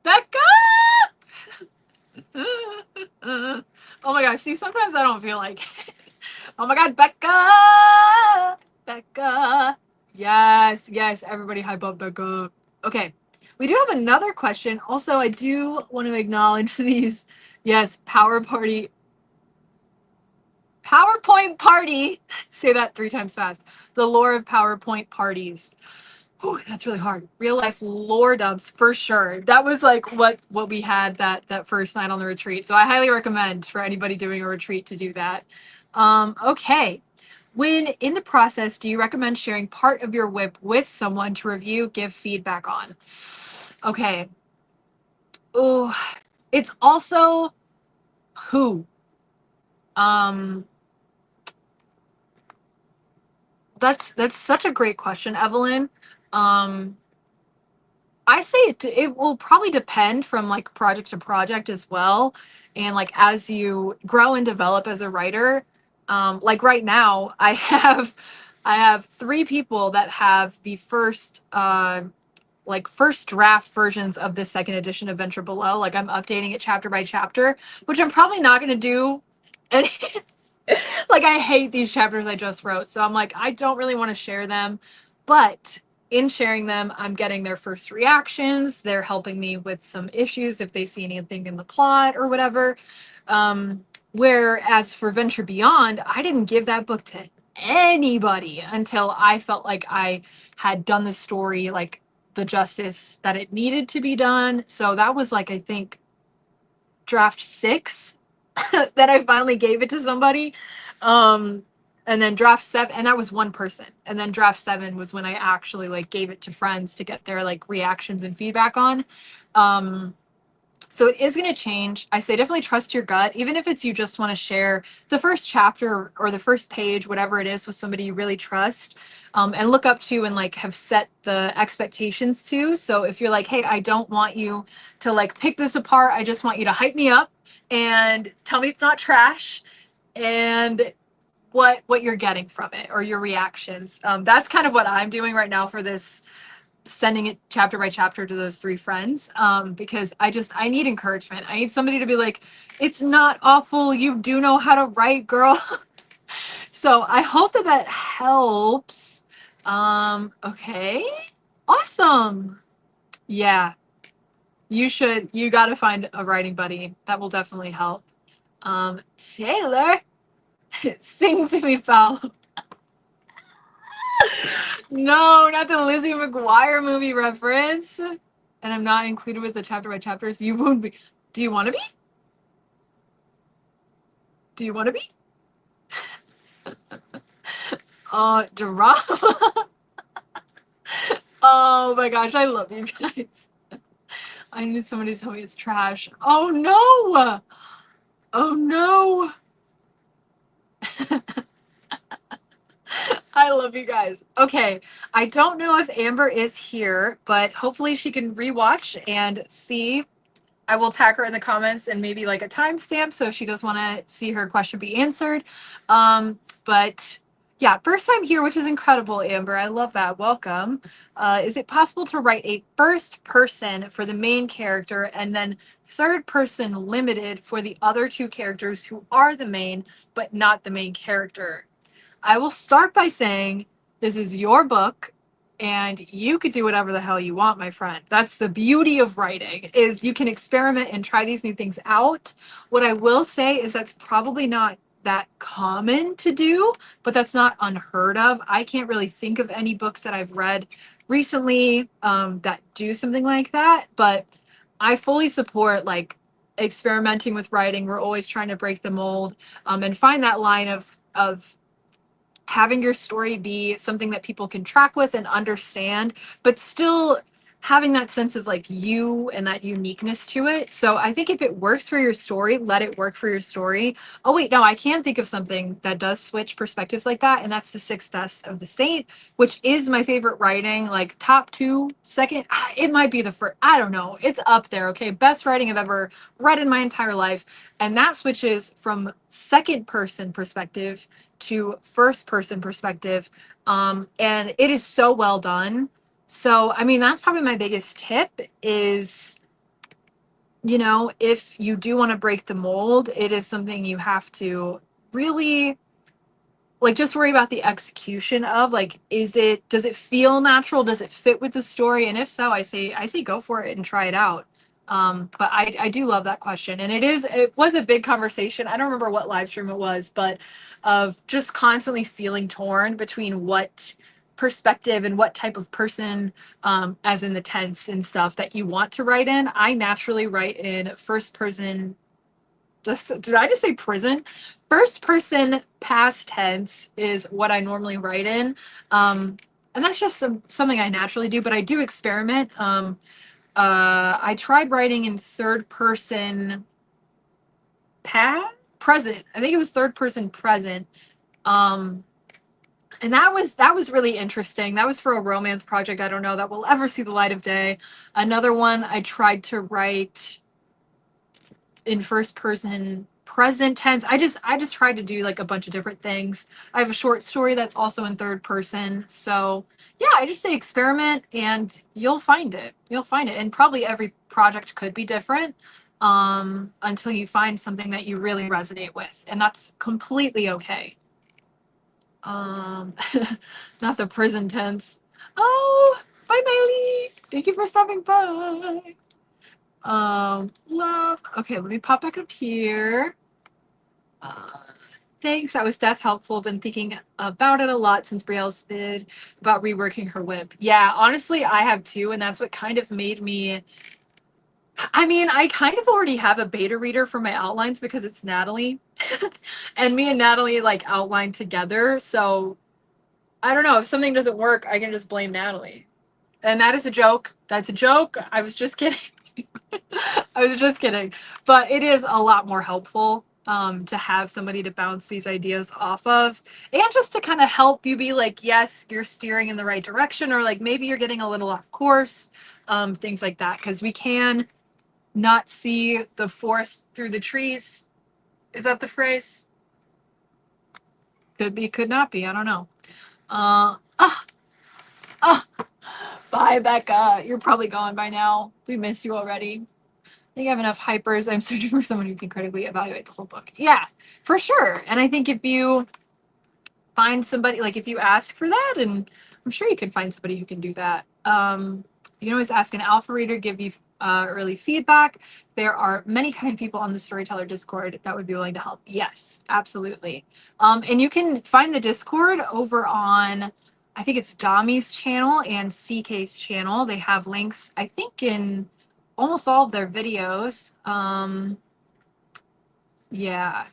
Becca! Oh my gosh. See, sometimes I don't feel like oh my God, Becca! Becca. Yes, yes, everybody hype up Becca. Okay, we do have another question. Also, I do want to acknowledge these. Yes, PowerPoint party. Say that 3 times fast. The lore of PowerPoint parties. Oh, that's really hard. Real life lore dumps for sure. That was like what we had that first night on the retreat. So I highly recommend for anybody doing a retreat to do that. Okay. When in the process, do you recommend sharing part of your WIP with someone to review, give feedback on? Okay. Oh, it's also who. Um, that's such a great question, Evelyn. Um, I say it will probably depend from like project to project as well. And like as you grow and develop as a writer, like right now, I have 3 people that have the first first draft versions of the second edition of Venture Below. Like, I'm updating it chapter by chapter, which I'm probably not gonna do. And like, I hate these chapters I just wrote. So I'm like, I don't really want to share them. But in sharing them, I'm getting their first reactions. They're helping me with some issues if they see anything in the plot or whatever. Whereas for Venture Beyond, I didn't give that book to anybody until I felt like I had done the story like the justice that it needed to be done. So that was like, I think, draft 6 that I finally gave it to somebody. And then draft 7, and that was one person. And then draft 7 was when I actually like gave it to friends to get their like reactions and feedback on. So it is going to change. I say definitely trust your gut, even if it's you just want to share the first chapter or the first page, whatever it is, with somebody you really trust, and look up to and like have set the expectations to. So if you're like, hey, I don't want you to like pick this apart. I just want you to hype me up and tell me it's not trash, and what you're getting from it or your reactions. That's kind of what I'm doing right now for this sending it chapter by chapter to those 3 friends, because I need encouragement. I need somebody to be like, it's not awful. You do know how to write, girl. So I hope that that helps. Okay. Awesome. Yeah. You got to find a writing buddy. That will definitely help. Taylor, sing to me, pal. No, not the Lizzie McGuire movie reference. And I'm not included with the chapter by chapters. You won't be. Do you want to be? Do you want to be? Drama. Oh my gosh, I love you guys. I need somebody to tell me it's trash. Oh no! Oh no! I love you guys. Okay, I don't know if Amber is here, but hopefully she can rewatch and see. I will tag her in the comments and maybe like a timestamp so if she does want to see her question be answered. But yeah, first time here, which is incredible, Amber. I love that. Welcome. Is it possible to write a first person for the main character and then third person limited for the other 2 characters who are the main but not the main character? I will start by saying this is your book and you could do whatever the hell you want, my friend. That's the beauty of writing, is you can experiment and try these new things out. What I will say is that's probably not that common to do, but that's not unheard of. I can't really think of any books that I've read recently that do something like that, but I fully support like experimenting with writing. We're always trying to break the mold and find that line of having your story be something that people can track with and understand, but still having that sense of like you and that uniqueness to it. So I think if it works for your story, let it work for your story. Oh wait, no, I can think of something that does switch perspectives like that, and that's The Sixth Death of the Saint, which is my favorite writing, like top 2, second, it might be the first, I don't know. It's up there, okay? Best writing I've ever read in my entire life. And that switches from second person perspective to first person perspective. And it is so well done. So, I mean, that's probably my biggest tip is, you know, if you do want to break the mold, it is something you have to really like just worry about the execution of like, does it feel natural? Does it fit with the story? And if so, I say go for it and try it out. But I do love that question. And it was a big conversation. I don't remember what live stream it was, but of just constantly feeling torn between what perspective and what type of person, as in the tense and stuff that you want to write in. I naturally write in first person. Did I just say prison? First person past tense is what I normally write in. And that's just something I naturally do, but I do experiment. I tried writing in third person present. I think it was third person present. And that was really interesting. That was for a romance project. I don't know that will ever see the light of day. Another one I tried to write in first person present tense. I just tried to do like a bunch of different things. I have a short story that's also in third person. So yeah, I just say experiment and you'll find it. You'll find it. And probably every project could be different until you find something that you really resonate with. And that's completely okay. Not the prison tense. Oh, bye Bailey. Thank you for stopping by. Love. Okay, let me pop back up here. Thanks. That was Steph helpful. Been thinking about it a lot since Brielle's bid about reworking her whip. Yeah, honestly, I have too, and that's what kind of made me. I mean, I kind of already have a beta reader for my outlines because it's Natalie, and me and Natalie like outline together. So I don't know if something doesn't work, I can just blame Natalie. And that is a joke. That's a joke. I was just kidding. I was just kidding. But it is a lot more helpful to have somebody to bounce these ideas off of. And just to kind of help you be like, yes, you're steering in the right direction, or like maybe you're getting a little off course, things like that. Because we can not see the forest through the trees. Is that the phrase? Could be, could not be. I don't know. Bye, Bye, Becca. You're probably gone by now. We missed you already. I think I have enough hypers. I'm searching for someone who can critically evaluate the whole book. Yeah, for sure. And I think if you find somebody, like if you ask for that, and I'm sure you can find somebody who can do that. You can always ask an alpha reader, give you early feedback. There are many kind people on the Storyteller Discord that would be willing to help. Yes, absolutely. And you can find the Discord over on, I think it's Dami's channel and CK's channel. They have links, I think, in almost all of their videos. Yeah.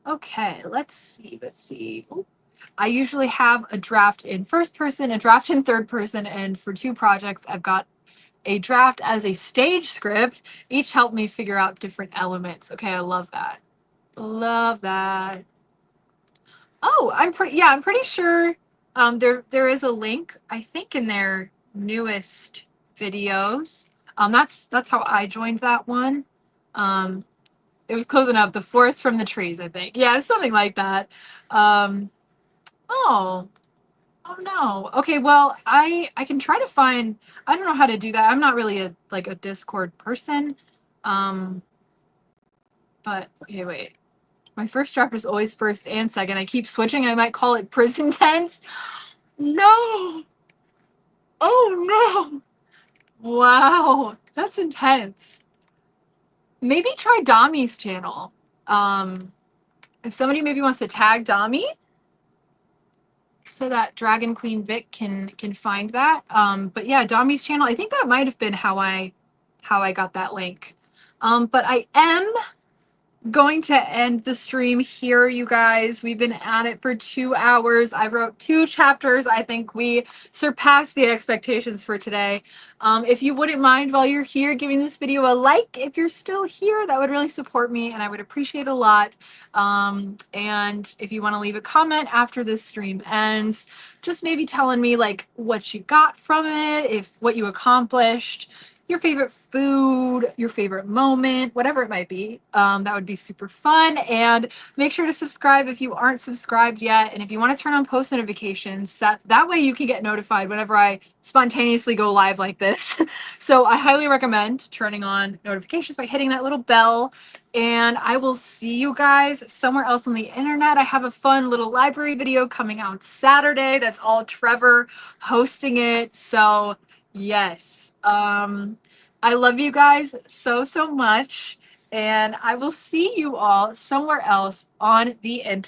Okay, let's see. Ooh. I usually have a draft in first person, a draft in third person, and for 2 projects, I've got a draft as a stage script. Each helped me figure out different elements. Okay, I love that. Love that. Oh, I'm pretty sure there is a link, I think, in their newest videos. That's how I joined that one. It was close enough. The forest from the trees, I think. Yeah, something like that. Oh, oh no. Okay, well, I can try to find. I don't know how to do that. I'm not really a Discord person. But okay, wait. My first draft is always first and second. I keep switching. I might call it prison tense. No. Oh no. Wow, that's intense. Maybe try Dami's channel. If somebody maybe wants to tag Dami, so that Dragon Queen Vic can find that. But yeah, Dami's channel. I think that might have been how I got that link. But I am going to end the stream here, you guys. We've been at it for 2 hours. I wrote 2 chapters. I think we surpassed the expectations for today. If you wouldn't mind, while you're here, giving this video a like, if you're still here, that would really support me and I would appreciate a lot. And if you want to leave a comment after this stream ends, just maybe telling me like what you got from it, what you accomplished, your favorite food, your favorite moment, whatever it might be. That would be super fun. And make sure to subscribe if you aren't subscribed yet. And if you want to turn on post notifications, that way you can get notified whenever I spontaneously go live like this. So I highly recommend turning on notifications by hitting that little bell. And I will see you guys somewhere else on the internet. I have a fun little library video coming out Saturday. That's all Trevor hosting it. So yes. I love you guys so much, and I will see you all somewhere else on the internet.